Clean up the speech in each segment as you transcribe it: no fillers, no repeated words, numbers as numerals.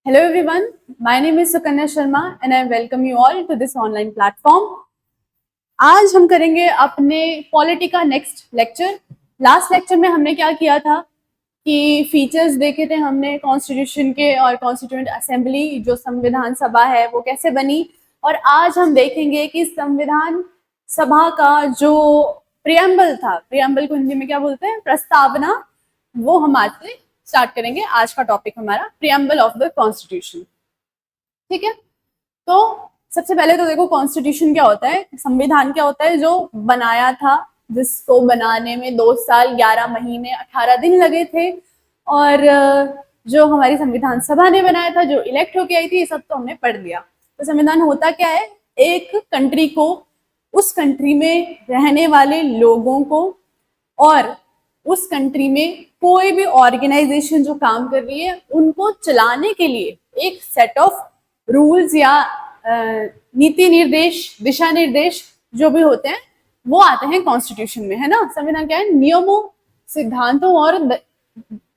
Hello everyone, my name is Sukanya Sharma and I welcome you all to this online platform. आज हम करेंगे अपने polity का next lecture. Last lecture में हमने क्या किया था कि फीचर्स देखे थे हमने कॉन्स्टिट्यूशन के और कॉन्स्टिट्यूएंट असेंबली जो संविधान सभा है वो कैसे बनी, और आज हम देखेंगे कि संविधान सभा का जो प्रियम्बल था, प्रियम्बल को हिंदी में क्या बोलते हैं, प्रस्तावना, वो हम आज से स्टार्ट करेंगे। आज का टॉपिक हमारा प्रियम्बल ऑफ द कॉन्स्टिट्यूशन। ठीक है, तो सबसे पहले तो देखो कॉन्स्टिट्यूशन क्या होता है, संविधान क्या होता है, जो बनाया था, जिसको बनाने में 2 साल 11 महीने 18 दिन लगे थे, और जो हमारी संविधान सभा ने बनाया था, जो इलेक्ट होके आई थी, ये सब तो हमने पढ़ लिया। तो संविधान होता क्या है, एक कंट्री को, उस कंट्री में रहने वाले लोगों को और उस कंट्री में कोई भी ऑर्गेनाइजेशन जो काम कर रही है उनको चलाने के लिए एक सेट ऑफ रूल्स या नीति निर्देश, दिशा निर्देश जो भी होते हैं वो आते हैं कॉन्स्टिट्यूशन में, है ना। संविधान क्या है, नियमों, सिद्धांतों और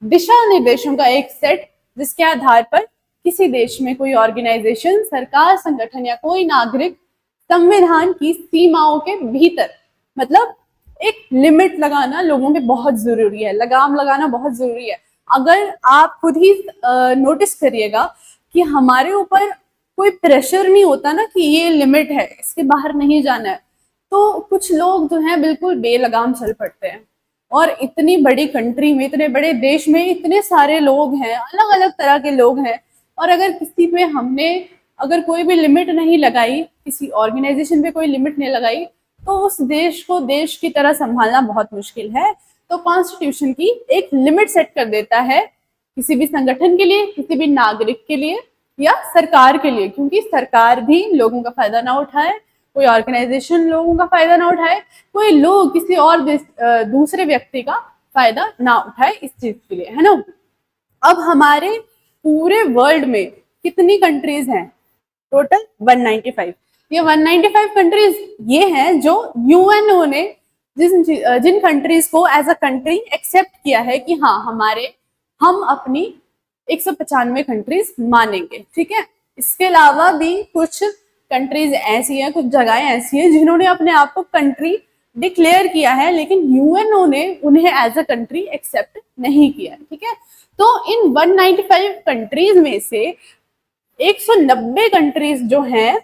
दिशा निर्देशों का एक सेट, जिसके आधार पर किसी देश में कोई ऑर्गेनाइजेशन, सरकार, संगठन या कोई नागरिक संविधान की सीमाओं के भीतर, मतलब एक लिमिट लगाना लोगों पे बहुत जरूरी है, लगाम लगाना बहुत जरूरी है। अगर आप खुद ही नोटिस करिएगा कि हमारे ऊपर कोई प्रेशर नहीं होता ना कि ये लिमिट है, इसके बाहर नहीं जाना है, तो कुछ लोग जो हैं बिल्कुल बेलगाम चल पड़ते हैं। और इतनी बड़ी कंट्री में, इतने बड़े देश में इतने सारे लोग हैं, अलग अलग तरह के लोग हैं, और अगर किसी पे हमने अगर कोई भी लिमिट नहीं लगाई, किसी ऑर्गेनाइजेशन पे कोई लिमिट नहीं लगाई, तो उस देश को देश की तरह संभालना बहुत मुश्किल है। तो कॉन्स्टिट्यूशन की एक लिमिट सेट कर देता है किसी भी संगठन के लिए, किसी भी नागरिक के लिए या सरकार के लिए, क्योंकि सरकार भी लोगों का फायदा ना उठाए, कोई ऑर्गेनाइजेशन लोगों का फायदा ना उठाए, कोई लोग किसी और दूसरे व्यक्ति का फायदा ना उठाए इस चीज के लिए, है ना। अब हमारे पूरे वर्ल्ड में कितनी कंट्रीज हैं, टोटल 195। ये 195 कंट्रीज ये हैं जो यूएनओ ने जिन कंट्रीज को एज अ कंट्री एक्सेप्ट किया है कि हाँ हम अपनी 195 कंट्रीज मानेंगे। ठीक है, इसके अलावा भी कुछ कंट्रीज ऐसी हैं, कुछ जगहें ऐसी हैं जिन्होंने अपने आप को कंट्री डिक्लेयर किया है, लेकिन यूएनओ ने उन्हें एज अ कंट्री एक्सेप्ट नहीं किया। ठीक है, तो इन 195 कंट्रीज में से 190 कंट्रीज जो हैं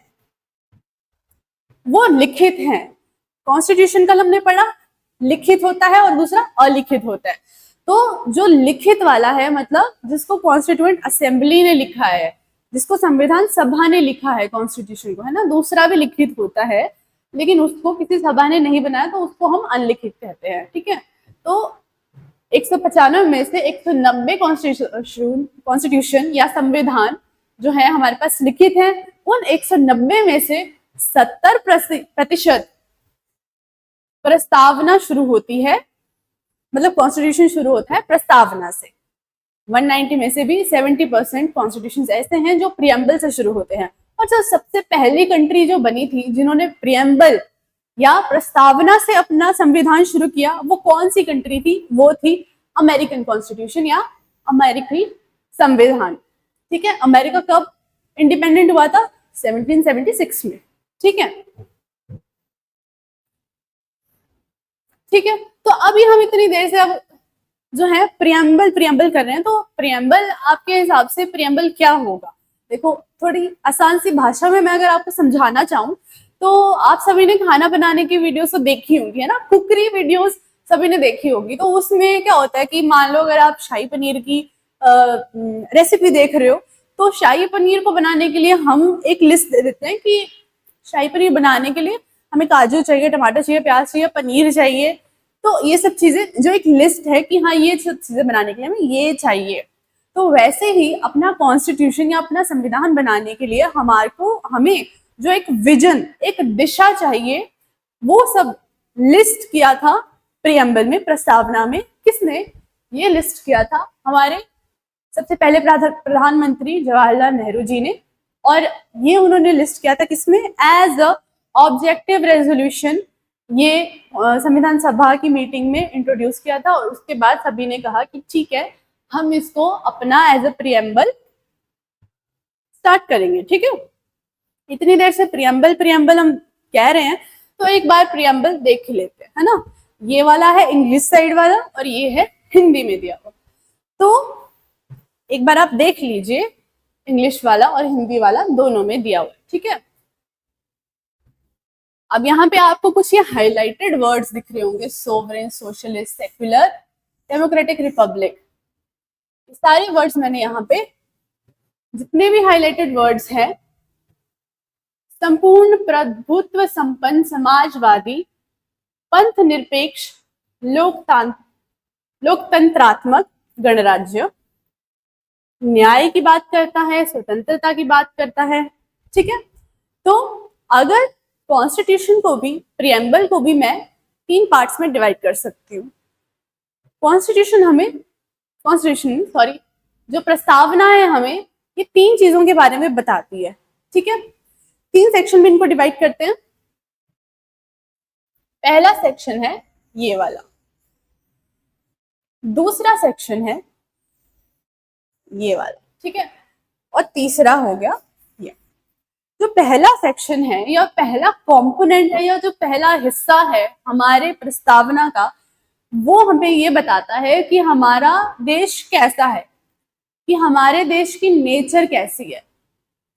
वो लिखित हैं। कॉन्स्टिट्यूशन कल हमने पढ़ा, लिखित होता है और दूसरा अलिखित होता है। तो जो लिखित वाला है, मतलब जिसको कॉन्स्टिट्यूएंट असेंबली ने लिखा है, जिसको संविधान सभा ने लिखा है कॉन्स्टिट्यूशन को, है ना। दूसरा भी लिखित होता है, लेकिन उसको किसी सभा ने नहीं बनाया, तो उसको हम अनलिखित कहते हैं। ठीक है, तो 195 में से 190 कॉन्स्टिट्यूशन या संविधान जो है हमारे पास लिखित है। उन 190 में से 70% प्रस्तावना शुरू होती है, मतलब कॉन्स्टिट्यूशन शुरू होता है प्रस्तावना से। 190 में से भी 70% कॉन्स्टिट्यूशन ऐसे हैं जो प्रियम्बल से शुरू होते हैं। और जो सबसे पहली कंट्री जो बनी थी जिन्होंने प्रियम्बल या प्रस्तावना से अपना संविधान शुरू किया, वो कौन सी कंट्री थी, वो थी अमेरिकन कॉन्स्टिट्यूशन या अमेरिकी संविधान। ठीक है, अमेरिका कब इंडिपेंडेंट हुआ था, 1776 में। ठीक है, ठीक है, तो अभी हम इतनी देर से अब जो है प्रियम्बल कर रहे हैं, तो प्रियम्बल आपके हिसाब से प्रियम्बल क्या होगा। देखो, थोड़ी आसान सी भाषा में मैं अगर आपको समझाना चाहूँ, तो आप सभी ने खाना बनाने की वीडियोस तो देखी होंगी, है ना, कुकरी वीडियोस सभी ने देखी होगी। तो उसमें क्या होता है कि मान लो अगर आप शाही पनीर की रेसिपी देख रहे हो, तो शाही पनीर को बनाने के लिए हम एक लिस्ट दे देते हैं कि शाही पनीर बनाने के लिए हमें काजू चाहिए, टमाटर चाहिए, प्याज चाहिए, पनीर चाहिए। तो ये सब चीजें जो एक लिस्ट है कि हाँ ये सब चीजें बनाने के लिए हमें ये चाहिए। तो वैसे ही अपना कॉन्स्टिट्यूशन या अपना संविधान बनाने के लिए हमें जो एक विजन, एक दिशा चाहिए, वो सब लिस्ट किया था प्रियम्बल में, प्रस्तावना में। किसने ये लिस्ट किया था, हमारे सबसे पहले प्रधानमंत्री जवाहरलाल नेहरू जी ने। और ये उन्होंने लिस्ट किया था किसमें, एज अ ऑब्जेक्टिव रेजोल्यूशन। ये संविधान सभा की मीटिंग में इंट्रोड्यूस किया था, और उसके बाद सभी ने कहा कि ठीक है, हम इसको अपना एज अ प्रियम्बल स्टार्ट करेंगे, ठीक है। इतनी देर से प्रियम्बल हम कह रहे हैं, तो एक बार प्रियम्बल देख ही लेते हैं, है ना। ये वाला है इंग्लिश साइड वाला और ये है हिंदी में दिया हुआ। तो एक बार आप देख लीजिए, इंग्लिश वाला और हिंदी वाला दोनों में दिया हुआ है, ठीक है। अब यहाँ पे आपको कुछ ये हाईलाइटेड वर्ड्स दिख रहे होंगे, sovereign, socialist, secular, democratic, Republic. सारे वर्ड्स मैंने यहाँ पे जितने भी हाईलाइटेड वर्ड्स हैं, संपूर्ण प्रभुत्व संपन्न समाजवादी, पंथ निरपेक्ष, लोकतंत्रात्मक गणराज्य, न्याय की बात करता है, स्वतंत्रता की बात करता है, ठीक है। तो अगर कॉन्स्टिट्यूशन को भी, प्रियम्बल को भी मैं 3 पार्ट्स में डिवाइड कर सकती हूँ। जो प्रस्तावना है हमें ये 3 चीजों के बारे में बताती है, ठीक है। 3 सेक्शन में इनको डिवाइड करते हैं। पहला सेक्शन है ये वाला, दूसरा सेक्शन है ये वाला, ठीक है, और तीसरा हो गया ये। जो पहला सेक्शन है या पहला कंपोनेंट है या जो पहला हिस्सा है हमारे प्रस्तावना का, वो हमें ये बताता है कि हमारा देश कैसा है, कि हमारे देश की नेचर कैसी है,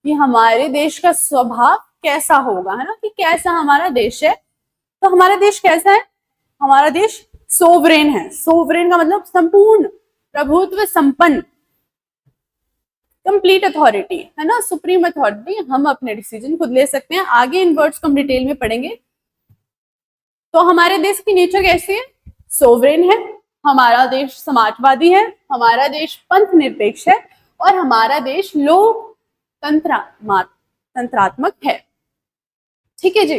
कि हमारे देश का स्वभाव कैसा होगा, है ना, कि कैसा हमारा देश है। तो हमारा देश कैसा है? हमारा देश सोवरेन है। सोवरेन का मतलब संपूर्ण प्रभुत्व संपन्न, कंप्लीट अथॉरिटी, है ना, सुप्रीम अथॉरिटी। हम अपने डिसीजन खुद ले सकते हैं। आगे इन वर्ड्स को हम डिटेल में पढ़ेंगे। तो हमारे देश की नेचर कैसी है? सोवरेन है। हमारा देश समाजवादी है, हमारा देश पंथ निरपेक्ष है और हमारा देश लोकतंत्रात्मक है, ठीक है जी।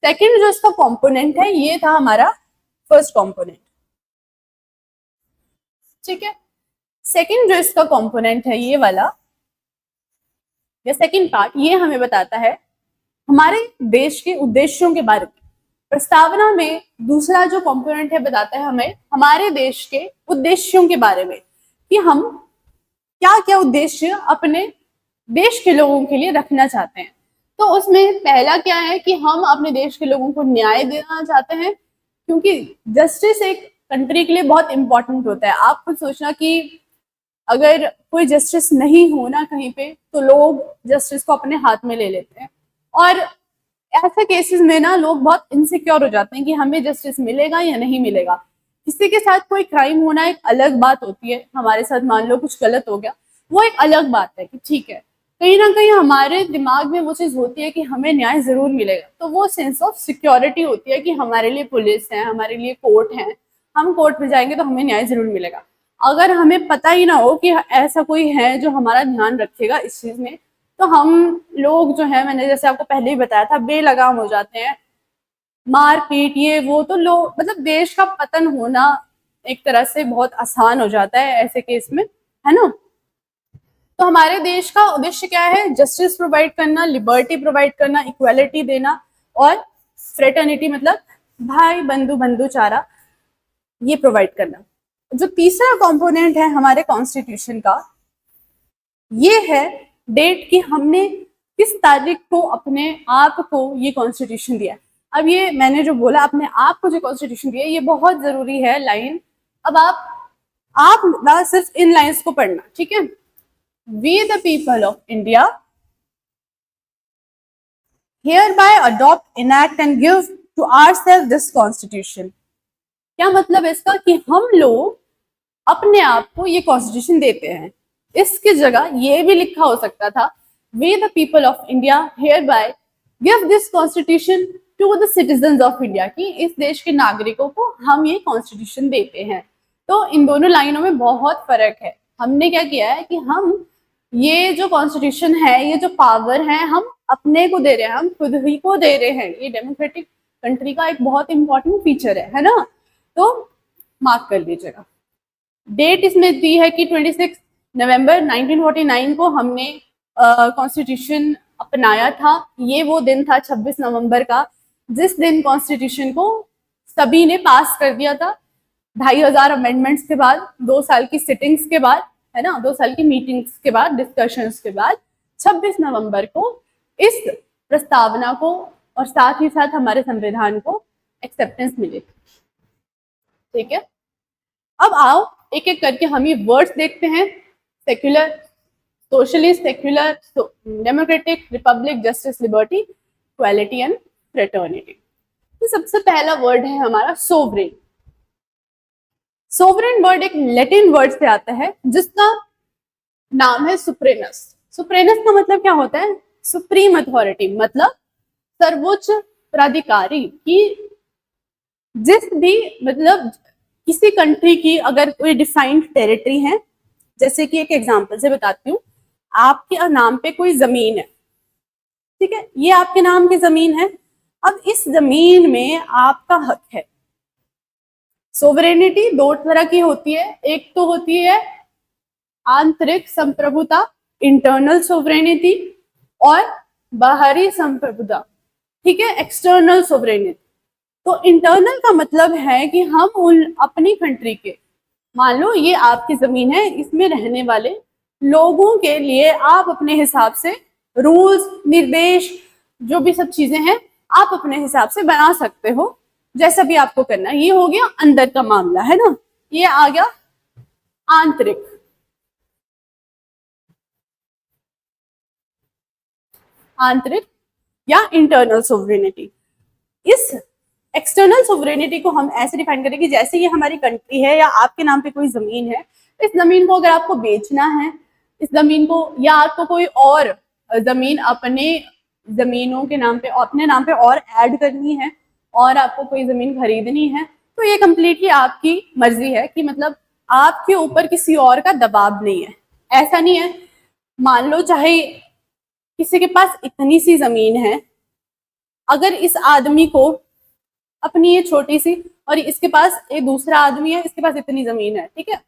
सेकंड जो इसका कंपोनेंट है ये था हमारा फर्स्ट कंपोनेंट, ठीक है। सेकंड जो इसका कंपोनेंट है ये वाला या सेकंड पार्ट, ये हमें बताता है हमारे देश के उद्देश्यों के बारे में। प्रस्तावना में दूसरा जो कंपोनेंट है बताता है हमें हमारे देश के उद्देश्यों के बारे में, कि हम क्या क्या उद्देश्य अपने देश के लोगों के लिए रखना चाहते हैं। तो उसमें पहला क्या है कि हम अपने देश के लोगों को न्याय देना चाहते हैं, क्योंकि जस्टिस एक कंट्री के लिए बहुत इंपॉर्टेंट होता है। आप खुद सोचना कि अगर कोई जस्टिस नहीं हो ना कहीं पे, तो लोग जस्टिस को अपने हाथ में ले लेते हैं और ऐसे केसेस में ना लोग बहुत इनसिक्योर हो जाते हैं कि हमें जस्टिस मिलेगा या नहीं मिलेगा। किसी के साथ कोई क्राइम होना एक अलग बात होती है, हमारे साथ मान लो कुछ गलत हो गया, वो एक अलग बात है कि ठीक है, कहीं ना कहीं हमारे दिमाग में वो चीज होती है कि हमें न्याय जरूर मिलेगा। तो वो सेंस ऑफ सिक्योरिटी होती है कि हमारे लिए पुलिस है, हमारे लिए कोर्ट है, हम कोर्ट में जाएंगे तो हमें न्याय जरूर मिलेगा। अगर हमें पता ही ना हो कि ऐसा कोई है जो हमारा ध्यान रखेगा इस चीज में, तो हम लोग जो है, मैंने जैसे आपको पहले ही बताया था, बेलगाम हो जाते हैं, मारपीट ये वो। तो लोग मतलब देश का पतन होना एक तरह से बहुत आसान हो जाता है ऐसे केस में, है ना। तो हमारे देश का उद्देश्य क्या है? जस्टिस प्रोवाइड करना, लिबर्टी प्रोवाइड करना, इक्वालिटी देना और फ्रेटर्निटी मतलब भाई बंधु बंधुचारा ये प्रोवाइड करना। जो तीसरा कंपोनेंट है हमारे कॉन्स्टिट्यूशन का, ये है डेट कि हमने किस तारीख को अपने आप को ये कॉन्स्टिट्यूशन दिया। अब ये मैंने जो बोला अपने आप को जो कॉन्स्टिट्यूशन दिया, ये बहुत जरूरी है लाइन। अब आप ना सिर्फ इन लाइंस को पढ़ना, ठीक है। We the people of India hereby adopt, enact and give to ourselves this constitution। क्या मतलब है इसका? कि हम लोग अपने आप को ये कॉन्स्टिट्यूशन देते हैं। इसकी जगह ये भी लिखा हो सकता था, We the people of India hereby give this constitution to the citizens of India, कि इस देश के नागरिकों को हम ये कॉन्स्टिट्यूशन देते हैं। तो इन दोनों लाइनों में बहुत फर्क है। हमने क्या किया है कि हम ये जो कॉन्स्टिट्यूशन है, ये जो पावर है, हम अपने को दे रहे हैं, हम खुद ही को दे रहे हैं। ये डेमोक्रेटिक कंट्री का एक बहुत इंपॉर्टेंट फीचर है ना। तो मार्क कर लीजिएगा। डेट इसमें दी है कि 26 नवंबर 1949 को हमने कॉन्स्टिट्यूशन अपनाया था। ये वो दिन था 26 नवंबर का, जिस दिन कॉन्स्टिट्यूशन को सभी ने पास कर दिया था 2500 अमेंडमेंट्स के बाद, 2 साल की सिटिंग्स के बाद, है ना, 2 साल की मीटिंग्स के बाद, डिस्कशंस के बाद 26 नवंबर को इस प्रस्तावना को और साथ ही साथ हमारे संविधान को एक्सेप्टेंस मिली थी। ठीक है, अब आओ एक एक करके हम ये वर्ड्स देखते हैं। Secular, socialist, secular, democratic, Republic, justice, liberty, equality and fraternity. तो सबसे पहला वर्ड है हमारा सोवरेन। सोवरेन वर्ड एक लैटिन वर्ड से आता है जिसका नाम है सुप्रेनस। सुप्रेनस का मतलब क्या होता है? सुप्रीम अथॉरिटी, मतलब सर्वोच्च प्राधिकारी की जिस भी, मतलब किसी कंट्री की अगर कोई डिफाइंड टेरिटरी है, जैसे कि एक एग्जांपल से बताती हूँ, आपके नाम पे कोई जमीन है, ठीक है, ये आपके नाम की जमीन है, अब इस जमीन में आपका हक है। सोवरेनिटी दो तरह की होती है, एक तो होती है आंतरिक संप्रभुता, इंटरनल सोवरेनिटी, और बाहरी संप्रभुता, ठीक है, एक्सटर्नल सोवरेनिटी। तो इंटरनल का मतलब है कि हम उन अपनी कंट्री के, मान लो ये आपकी जमीन है, इसमें रहने वाले लोगों के लिए आप अपने हिसाब से रूल्स, निर्देश, जो भी सब चीजें हैं आप अपने हिसाब से बना सकते हो, जैसा भी आपको करना है। ये हो गया अंदर का मामला, है ना। ये आ गया आंतरिक। आंतरिक या इंटरनल सोवरेनिटी। इस एक्सटर्नल सोवरेनिटी को हम ऐसे डिफाइन करेंगे, जैसे ये हमारी कंट्री है या आपके नाम पे कोई जमीन है, इस जमीन को अगर आपको बेचना है, इस जमीन को, या आपको कोई और जमीन अपने जमीनों के नाम पे, अपने नाम पे और ऐड करनी है, और आपको कोई जमीन खरीदनी है, तो ये कंप्लीटली आपकी मर्जी है कि मतलब आपके ऊपर किसी और का दबाव नहीं है। ऐसा नहीं है, मान लो चाहे किसी के पास इतनी सी जमीन है, अगर इस आदमी को अपनी ये छोटी सी, और इसके पास एक दूसरा आदमी है, इसके पास इतनी जमीन है, ठीक है,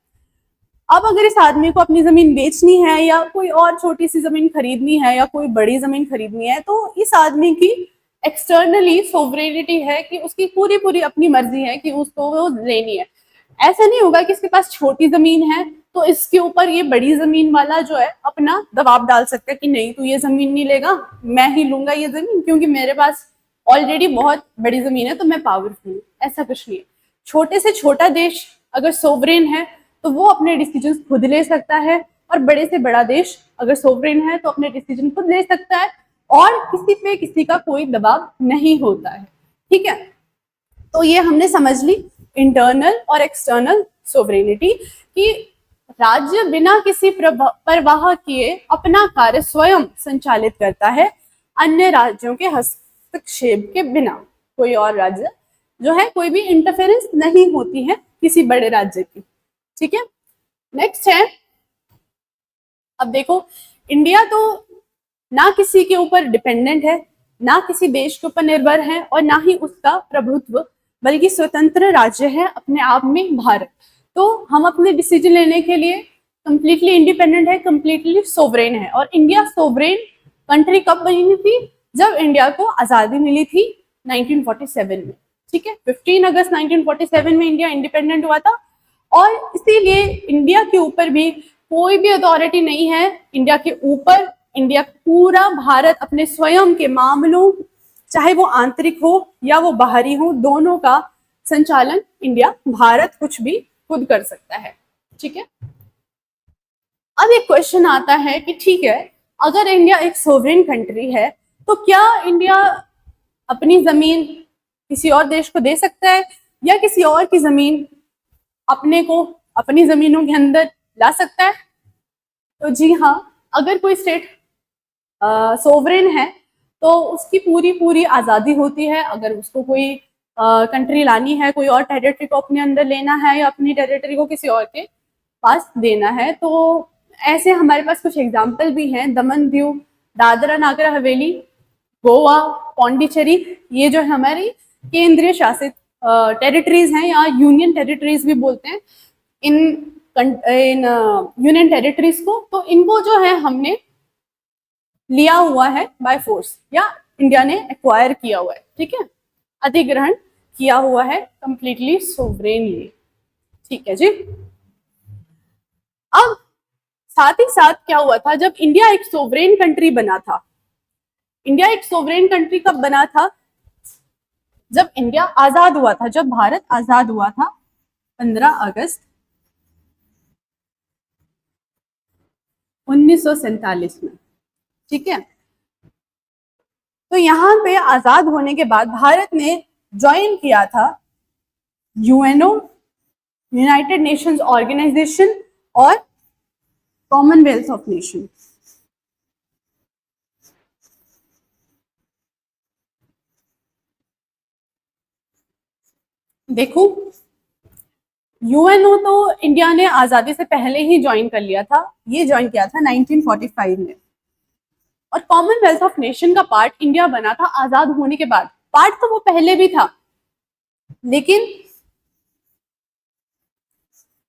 अब अगर इस आदमी को अपनी जमीन बेचनी है या कोई और छोटी सी जमीन खरीदनी है या कोई बड़ी जमीन खरीदनी है, तो इस आदमी की एक्सटर्नली सोवरेनिटी है कि उसकी पूरी पूरी अपनी मर्जी है कि उसको वो लेनी है। ऐसा नहीं होगा कि इसके पास छोटी जमीन है तो इसके ऊपर ये बड़ी जमीन वाला जो है अपना दबाव डाल सकता है कि नहीं तू ये जमीन नहीं लेगा, मैं ही लूंगा ये जमीन, क्योंकि मेरे पास ऑलरेडी बहुत बड़ी जमीन है तो मैं पावरफुल हूँ। ऐसा कुछ नहीं है। छोटे से छोटा देश अगर सोवरेन है तो वो अपने डिसीजन खुद ले सकता है, और बड़े से बड़ा देश अगर सोवरेन है तो अपने डिसीजन खुद ले सकता है, और किसी पे किसी का कोई दबाव नहीं होता है। ठीक है, तो ये हमने समझ ली इंटरनल और एक्सटर्नल सोवरेनिटी, कि राज्य बिना किसी परवाह किए अपना कार्य स्वयं संचालित करता है, अन्य राज्यों के हस्तक्षेप के बिना। कोई और राज्य जो है, कोई भी इंटरफेरेंस नहीं होती है किसी बड़े राज्य की। ठीक है, नेक्स्ट है, अब देखो इंडिया तो ना किसी के ऊपर डिपेंडेंट है, ना किसी देश के ऊपर निर्भर है, और ना ही उसका प्रभुत्व, बल्कि स्वतंत्र राज्य है अपने आप में भारत। तो हम अपने डिसीजन लेने के लिए कंप्लीटली इंडिपेंडेंट है, कंप्लीटली सोवरेन है। और इंडिया सोवरेन कंट्री कब बनी थी? जब इंडिया को आजादी मिली थी 1947 में। ठीक है, 15 अगस्त 1947 में इंडिया इंडिपेंडेंट हुआ था, और इसीलिए इंडिया के ऊपर भी कोई भी अथॉरिटी नहीं है इंडिया के ऊपर। इंडिया, पूरा भारत अपने स्वयं के मामलों, चाहे वो आंतरिक हो या वो बाहरी हो, दोनों का संचालन इंडिया, भारत कुछ भी खुद कर सकता है। ठीक है, अब एक क्वेश्चन आता है कि ठीक है, अगर इंडिया एक सोवरेन कंट्री है तो क्या इंडिया अपनी जमीन किसी और देश को दे सकता है, या किसी और की जमीन अपने को अपनी जमीनों के अंदर ला सकता है? तो जी हाँ, अगर कोई स्टेट सोवरेन है तो उसकी पूरी पूरी आज़ादी होती है। अगर उसको कोई कंट्री लानी है, कोई और टेरिटरी को अपने अंदर लेना है, या अपनी टेरिटरी को किसी और के पास देना है, तो ऐसे हमारे पास कुछ एग्जाम्पल भी हैं। दमन, दीव, दादरा नागर हवेली, गोवा, पौंडीचेरी, ये जो है हमारी केंद्रीय शासित टेरिटरीज हैं, या यूनियन टेरिटरीज भी बोलते हैं इन यूनियन टेरिटरीज को। तो इनको जो है हमने लिया हुआ है बाय फोर्स, या इंडिया ने एक्वायर किया हुआ है। ठीक है, अधिग्रहण किया हुआ है कंप्लीटली सोवरेनली। ठीक है जी। अब साथ ही साथ क्या हुआ था, जब इंडिया एक सोवरेन कंट्री बना था, इंडिया एक सोवरेन कंट्री कब बना था, जब इंडिया आजाद हुआ था, जब भारत आजाद हुआ था 15 अगस्त 1947 में। ठीक है, तो यहां पे आजाद होने के बाद भारत ने ज्वाइन किया था यूएनओ, यूनाइटेड नेशंस ऑर्गेनाइजेशन और कॉमनवेल्थ ऑफ नेशन। देखो, यूएनओ तो इंडिया ने आजादी से पहले ही ज्वाइन कर लिया था, ये ज्वाइन किया था 1945 में। और कॉमनवेल्थ ऑफ नेशन का पार्ट इंडिया बना था आजाद होने के बाद। पार्ट तो वो पहले भी था, लेकिन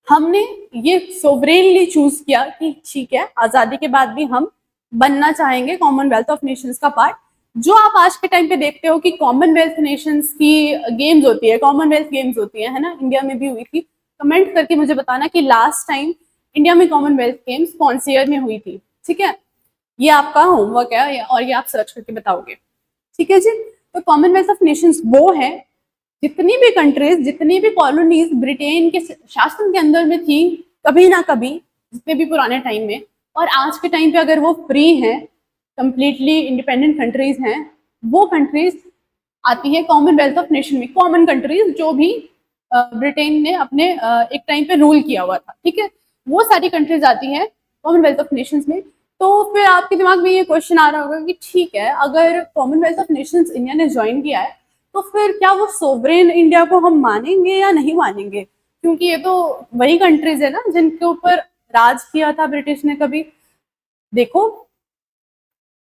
हमने ये सोवरेनली चूज किया कि ठीक है, आजादी के बाद भी हम बनना चाहेंगे कॉमनवेल्थ ऑफ नेशंस का पार्ट। जो आप आज के टाइम पे देखते हो कि कॉमनवेल्थ नेशंस की गेम्स होती है, कॉमनवेल्थ गेम्स होती है ना, इंडिया में भी हुई थी। कमेंट करके मुझे बताना कि लास्ट टाइम इंडिया में कॉमनवेल्थ गेम्स कौन से ईयर में हुई थी। ठीक है, ये आपका होमवर्क है और ये आप सर्च करके बताओगे। ठीक है जी, तो कॉमनवेल्थ ऑफ नेशंस वो है जितनी भी कंट्रीज, जितनी भी कॉलोनीज ब्रिटेन के शासन के अंदर में थी कभी ना कभी, जितने भी पुराने टाइम में, और आज के टाइम पे अगर वो फ्री हैं, कंप्लीटली इंडिपेंडेंट कंट्रीज हैं, वो कंट्रीज आती है कॉमनवेल्थ ऑफ नेशन में। कॉमन कंट्रीज जो भी ब्रिटेन ने अपने एक टाइम पे रूल किया हुआ था, ठीक है, वो सारी कंट्रीज आती है कॉमनवेल्थ ऑफ नेशंस में। तो फिर आपके दिमाग में ये क्वेश्चन आ रहा होगा कि ठीक है, अगर कॉमनवेल्थ ऑफ नेशंस इंडिया ने ज्वाइन किया है, तो फिर क्या वो सोवरेन इंडिया को हम मानेंगे या नहीं मानेंगे, क्योंकि ये तो वही कंट्रीज है ना जिनके ऊपर राज किया था ब्रिटिश ने कभी। देखो,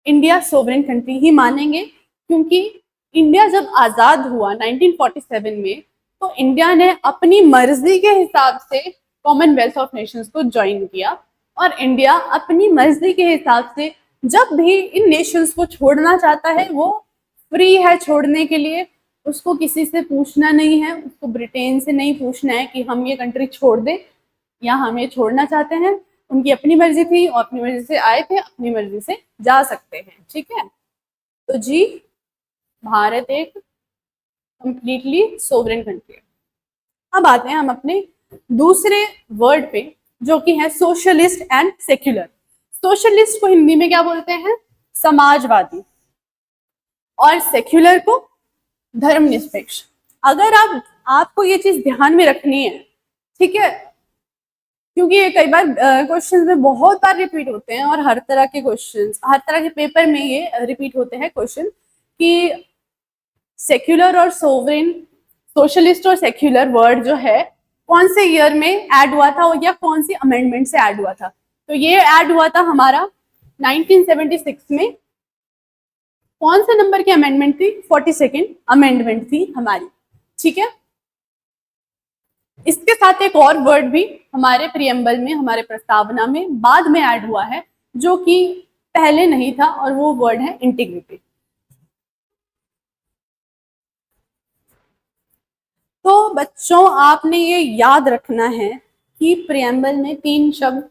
इंडिया सोवरेन कंट्री ही मानेंगे, क्योंकि इंडिया जब आजाद हुआ 1947 में, तो इंडिया ने अपनी मर्जी के हिसाब से कॉमनवेल्थ ऑफ नेशंस को ज्वाइन किया, और इंडिया अपनी मर्जी के हिसाब से जब भी इन नेशंस को छोड़ना चाहता है, वो फ्री है छोड़ने के लिए। उसको किसी से पूछना नहीं है, उसको ब्रिटेन से नहीं पूछना है कि हम ये कंट्री छोड़ दें या हम ये छोड़ना चाहते हैं। उनकी अपनी मर्जी थी और अपनी मर्जी से आए थे, अपनी मर्जी से जा सकते हैं। ठीक है, तो जी, भारत एक कंप्लीटली सोवरेन कंट्री है। अब आते हैं हम अपने दूसरे वर्ड पे, जो कि है सोशलिस्ट एंड सेक्युलर। सोशलिस्ट को हिंदी में क्या बोलते हैं? समाजवादी। और सेक्युलर को धर्मनिरपेक्ष। अगर आपको ये चीज ध्यान में रखनी है, ठीक है, क्योंकि ये कई बार क्वेश्चंस में बहुत बार रिपीट होते हैं, और हर तरह के क्वेश्चंस, हर तरह के पेपर में ये रिपीट होते हैं क्वेश्चन कि सेक्युलर और सोवरेन, सोशलिस्ट और सेक्युलर वर्ड जो है कौन से ईयर में ऐड हुआ था या कौन सी अमेंडमेंट से ऐड हुआ था। तो ये ऐड हुआ था हमारा 1976 में। कौन से नंबर की अमेंडमेंट थी? 42nd अमेंडमेंट थी हमारी। ठीक है, इसके साथ एक और वर्ड भी हमारे प्रियम्बल में, हमारे प्रस्तावना में बाद में ऐड हुआ है, जो कि पहले नहीं था, और वो वर्ड है इंटीग्रिटी। तो बच्चों, आपने ये याद रखना है कि प्रियम्बल में 3 शब्द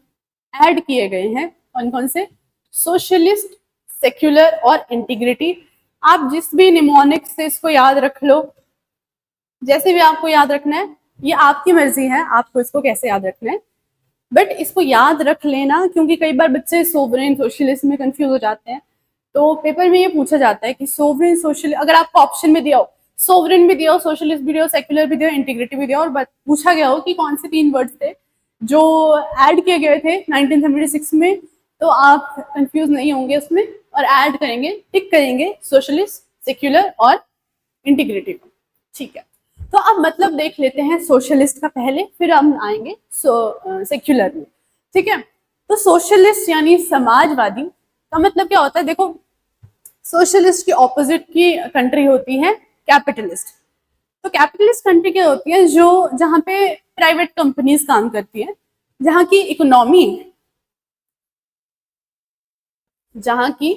ऐड किए गए हैं। कौन कौन से? सोशलिस्ट, सेक्युलर और इंटीग्रिटी। आप जिस भी निमोनिक से इसको याद रख लो, जैसे भी आपको याद रखना है, ये आपकी मर्जी है आपको इसको कैसे याद रखना है, बट इसको याद रख लेना, क्योंकि कई बार बच्चे सोवरेन सोशलिस्ट में कंफ्यूज हो जाते हैं। तो पेपर में ये पूछा जाता है कि सोवरेन सोशल, अगर आपको ऑप्शन में दिया हो, सोवरेन भी दिया हो, सोशलिस्ट भी दिया हो, सेक्युलर भी दिया हो, इंटीग्रिटी भी दिया हो, और पूछा गया हो कि कौन से 3 वर्ड्स थे जो ऐड किए गए थे 1976 में, तो आप कंफ्यूज नहीं होंगे उसमें, और ऐड करेंगे, टिक करेंगे सोशलिस्ट, सेक्युलर और इंटीग्रिटी को। ठीक है, तो अब मतलब देख लेते हैं सोशलिस्ट का पहले, फिर हम आएंगे सेक्युलर में। ठीक है, तो सोशलिस्ट यानी समाजवादी का मतलब क्या होता है? देखो, सोशलिस्ट की ऑपोजिट की कंट्री होती है कैपिटलिस्ट। तो कैपिटलिस्ट कंट्री क्या होती है? जो जहां पे प्राइवेट कंपनीज काम करती है, जहां की इकोनॉमी, जहां की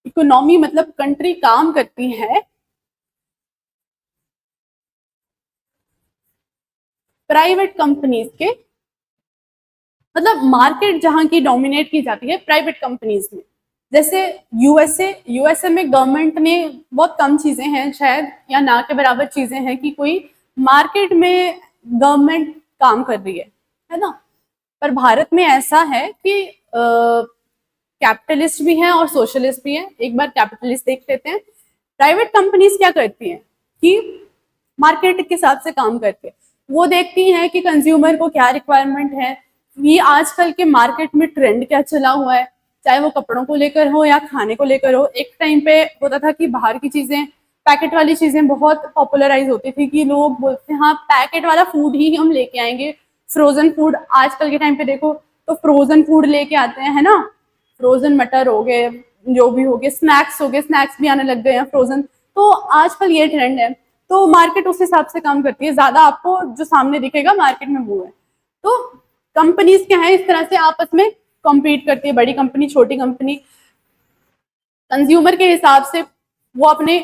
इकोनॉमी मतलब कंट्री काम करती है प्राइवेट कंपनीज के मतलब मार्केट जहाँ की डोमिनेट की जाती है प्राइवेट कंपनीज में। जैसे यूएसए में गवर्नमेंट में बहुत कम चीजें हैं शायद, या ना के बराबर चीजें हैं कि कोई मार्केट में गवर्नमेंट काम कर रही है ना। पर भारत में ऐसा है कि कैपिटलिस्ट भी हैं और सोशलिस्ट भी हैं। एक बार कैपिटलिस्ट देख लेते हैं। प्राइवेट कंपनीज क्या करती हैं कि मार्केट के हिसाब से काम करके वो देखती हैं कि कंज्यूमर को क्या रिक्वायरमेंट है, ये आजकल के मार्केट में ट्रेंड क्या चला हुआ है, चाहे वो कपड़ों को लेकर हो या खाने को लेकर हो। एक टाइम पे होता था कि बाहर की चीजें, पैकेट वाली चीजें बहुत पॉपुलराइज होती थी कि लोग बोलते हैं हाँ पैकेट वाला फूड ही हम लेके आएंगे, फ्रोजन फूड। आजकल के टाइम पे देखो तो फ्रोजन फूड लेके आते हैं, है ना। फ्रोजन मटर हो गए, जो भी हो गए, स्नैक्स हो गए, स्नैक्स भी आने लग गए हैं फ्रोजन। तो आजकल ये ट्रेंड है, तो मार्केट उस हिसाब से काम करती है। ज्यादा आपको जो सामने दिखेगा मार्केट में वो है। तो कंपनीज क्या है इस तरह से आपस में कॉम्पीट करती है, बड़ी कंपनी छोटी कंपनी। कंज्यूमर के हिसाब से वो अपने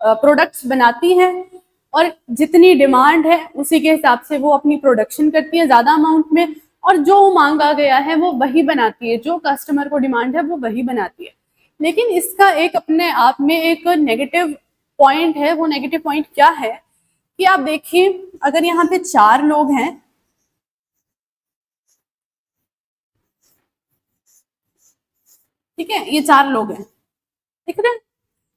प्रोडक्ट्स बनाती हैं और जितनी डिमांड है उसी के हिसाब से वो अपनी प्रोडक्शन करती है ज्यादा अमाउंट में, और जो मांगा गया है वो वही बनाती है, जो कस्टमर को डिमांड है वो वही बनाती है। लेकिन इसका एक अपने आप में एक नेगेटिव पॉइंट है। वो नेगेटिव पॉइंट क्या है कि आप देखिए, अगर यहाँ पे 4 लोग हैं, ठीक है, ये 4 लोग हैं, ठीक है।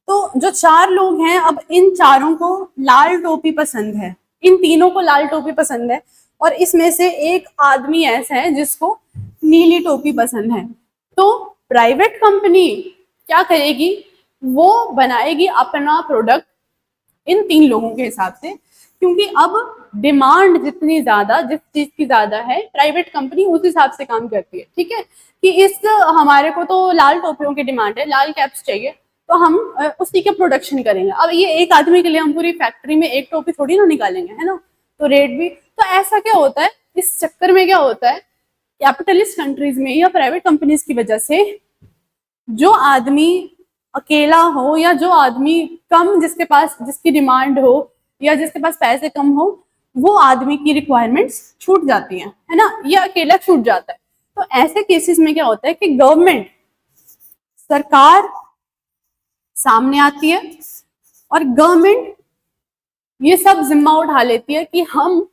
तो जो 4 लोग हैं, अब इन चारों को लाल टोपी पसंद है, इन तीनों को लाल टोपी पसंद है, और इसमें से एक आदमी ऐसा है जिसको नीली टोपी पसंद है। तो प्राइवेट कंपनी क्या करेगी, वो बनाएगी अपना प्रोडक्ट इन 3 लोगों के हिसाब से, क्योंकि अब डिमांड जितनी ज्यादा, जिस चीज की ज्यादा है, प्राइवेट कंपनी उस हिसाब से काम करती है, ठीक है। कि इस हमारे को तो लाल टोपियों की डिमांड है, लाल कैप्स चाहिए, तो हम उसी के प्रोडक्शन करेंगे। अब ये एक आदमी के लिए हम पूरी फैक्ट्री में एक टोपी थोड़ी ना निकालेंगे, है ना। तो रेट भी, तो ऐसा क्या होता है, इस चक्कर में क्या होता है, कैपिटलिस्ट कंट्रीज में या प्राइवेट कंपनीज की वजह से जो आदमी अकेला हो या जो आदमी कम, जिसके पास जिसकी डिमांड हो या जिसके पास पैसे कम हो, वो आदमी की रिक्वायरमेंट्स छूट जाती हैं, है ना, ये अकेला छूट जाता है। तो ऐसे केसेस में क्या होता है कि गवर्नमेंट, सरकार सामने आती है और गवर्नमेंट ये सब जिम्मा उठा लेती है कि हम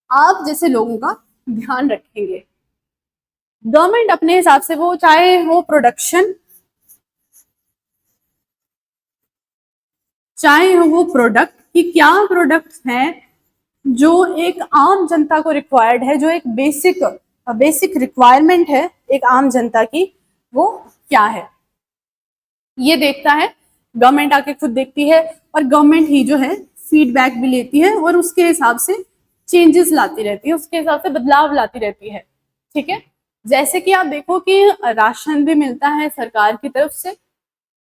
आप जैसे लोगों का ध्यान रखेंगे। गवर्नमेंट अपने हिसाब से, वो चाहे वो प्रोडक्शन, चाहे वो प्रोडक्ट कि क्या प्रोडक्ट्स हैं जो एक आम जनता को रिक्वायर्ड है, जो एक बेसिक रिक्वायरमेंट है एक आम जनता की, वो क्या है, ये देखता है गवर्नमेंट। आके खुद देखती है और गवर्नमेंट ही जो है फीडबैक भी लेती है और उसके हिसाब से चेंजेस लाती रहती है, उसके हिसाब से बदलाव लाती रहती है, ठीक है। जैसे कि आप देखो कि राशन भी मिलता है सरकार की तरफ से,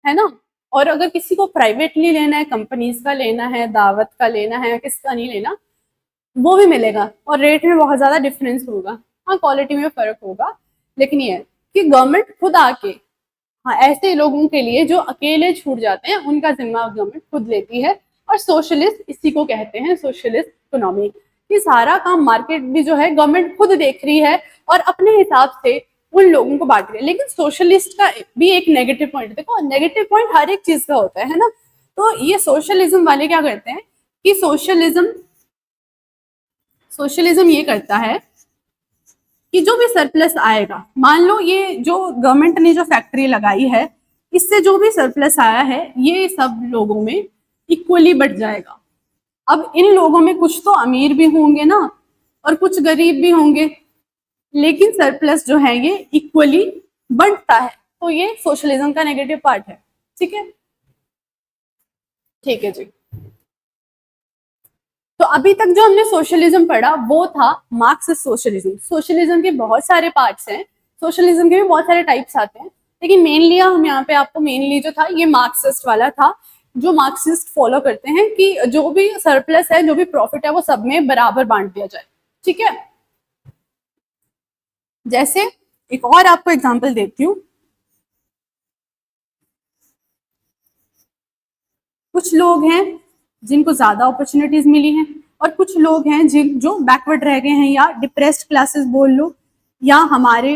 है ना। और अगर किसी को प्राइवेटली लेना है, कंपनीज का लेना है, दावत का लेना है, किसका नहीं लेना, वो भी मिलेगा और रेट में बहुत ज्यादा डिफरेंस होगा, हाँ क्वालिटी में फर्क होगा। लेकिन ये है कि गवर्नमेंट खुद आके, हाँ ऐसे लोगों के लिए जो अकेले छूट जाते हैं उनका जिम्मा गवर्नमेंट खुद लेती है। और सोशलिस्ट इसी को कहते हैं, सोशलिस्ट इकोनॉमी। ये सारा काम मार्केट भी जो है गवर्नमेंट खुद देख रही है और अपने हिसाब से उन लोगों को बांट रही है। लेकिन सोशलिस्ट का भी एक नेगेटिव पॉइंट, देखो नेगेटिव पॉइंट हर एक चीज का होता है ना। तो ये सोशलिज्म वाले क्या करते हैं कि सोशलिज्म ये करता है कि जो भी सरप्लस आएगा, मान लो ये जो गवर्नमेंट ने जो फैक्ट्री लगाई है, इससे जो भी सरप्लस आया है ये सब लोगों में इक्वली बढ़ जाएगा। अब इन लोगों में कुछ तो अमीर भी होंगे ना और कुछ गरीब भी होंगे, लेकिन सरप्लस जो है ये इक्वली बढ़ता है। तो ये सोशलिज्म का नेगेटिव पार्ट है, ठीक है। ठीक है जी। तो अभी तक जो हमने सोशलिज्म पढ़ा वो था मार्क्सिस्ट सोशलिज्म। सोशलिज्म के बहुत सारे पार्ट्स हैं, सोशलिज्म के भी बहुत सारे टाइप्स आते हैं, लेकिन मेनली हम यहाँ पे आपको मेनली जो था ये मार्क्सिस्ट वाला था, जो मार्क्सिस्ट फॉलो करते हैं कि जो भी सरप्लस है, जो भी प्रॉफिट है, वो सब में बराबर बांट दिया जाए, ठीक है। जैसे एक और आपको एग्जांपल देती हूँ। कुछ लोग हैं जिनको ज्यादा अपॉर्चुनिटीज मिली हैं और कुछ लोग हैं जिन जो बैकवर्ड रह गए हैं या डिप्रेस्ड क्लासेस बोल लो, या हमारे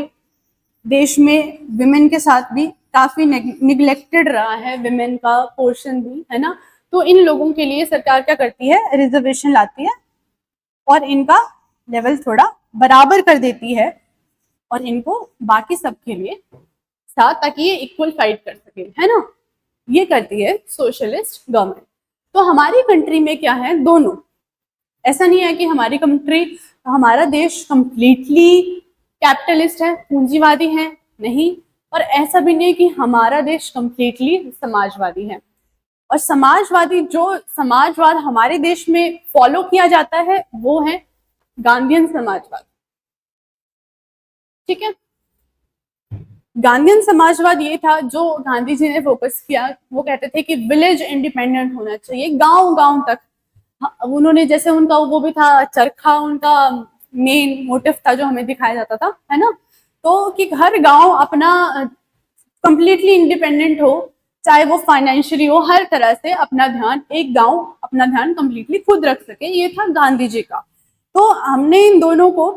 देश में विमेन के साथ भी काफी निग्लेक्टेड रहा है, विमेन का पोर्शन भी, है ना। तो इन लोगों के लिए सरकार क्या करती है, रिजर्वेशन लाती है और इनका लेवल थोड़ा बराबर कर देती है और इनको बाकी सबके लिए साथ, ताकि ये इक्वल फाइट कर सके, है ना। ये करती है सोशलिस्ट गवर्नमेंट। तो हमारी कंट्री में क्या है, दोनों। ऐसा नहीं है कि हमारी कंट्री, हमारा देश कंप्लीटली कैपिटलिस्ट है, पूंजीवादी है, नहीं। और ऐसा भी नहीं कि हमारा देश कंप्लीटली समाजवादी है। और समाजवादी, जो समाजवाद हमारे देश में फॉलो किया जाता है वो है गांधीयन समाजवाद, ठीक है। गांधीयन समाजवाद ये था जो गांधी जी ने फोकस किया। वो कहते थे कि विलेज इंडिपेंडेंट होना चाहिए, गांव गांव तक। उन्होंने जैसे उनका वो भी था, चरखा उनका मेन मोटिव था जो हमें दिखाया जाता था, है ना। तो कि हर गांव अपना कंप्लीटली इंडिपेंडेंट हो, चाहे वो फाइनेंशियली हो, हर तरह से अपना ध्यान, एक गांव अपना ध्यान कंप्लीटली खुद रख सके, ये था गांधी जी का। तो हमने इन दोनों को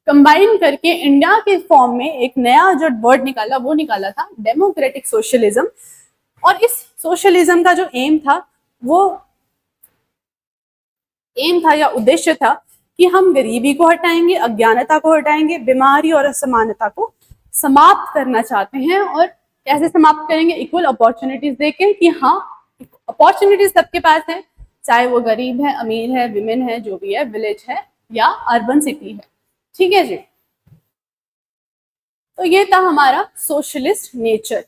कंबाइन करके इंडिया के फॉर्म में एक नया जो वर्ड निकाला, वो निकाला था डेमोक्रेटिक सोशलिज्म। और इस सोशलिज्म का जो एम था, वो एम था या उद्देश्य था कि हम गरीबी को हटाएंगे, अज्ञानता को हटाएंगे, बीमारी और असमानता को समाप्त करना चाहते हैं। और कैसे समाप्त करेंगे, इक्वल अपॉर्चुनिटीज देके, कि हाँ अपॉर्चुनिटीज सबके पास है, चाहे वो गरीब है, अमीर है, विमेन है, जो भी है, विलेज है या अर्बन सिटी है, ठीक है जी। तो ये था हमारा सोशलिस्ट नेचर।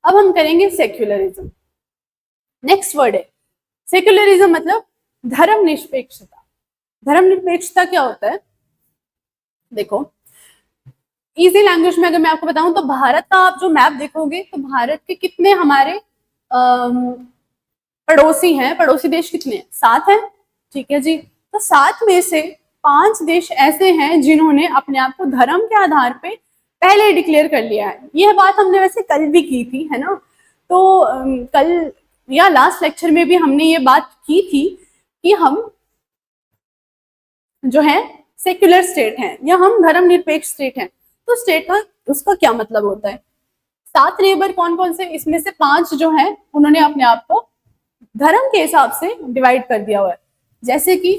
अब हम करेंगे सेक्युलरिज्म। नेक्स्ट वर्ड है सेक्युलरिज्म, मतलब धर्मनिरपेक्षता। धर्मनिरपेक्षता क्या होता है, देखो इजी लैंग्वेज में अगर मैं आपको बताऊं तो भारत का आप जो मैप देखोगे तो भारत के कितने हमारे पड़ोसी हैं, पड़ोसी देश कितने हैं, 7 हैं, ठीक है जी। तो 7 में से 5 देश ऐसे हैं जिन्होंने अपने आप को धर्म के आधार पे पहले डिक्लेयर कर लिया है। यह बात हमने वैसे कल भी की थी, है ना। तो कल या लास्ट लेक्चर में भी हमने ये बात की थी कि हम जो है सेक्युलर स्टेट हैं या हम धर्मनिरपेक्ष स्टेट हैं। तो स्टेट का उसका क्या मतलब होता है, 7 नेबर कौन कौन से, इसमें से 5 जो है उन्होंने अपने आप को धर्म के हिसाब से डिवाइड कर दिया हुआ है, जैसे कि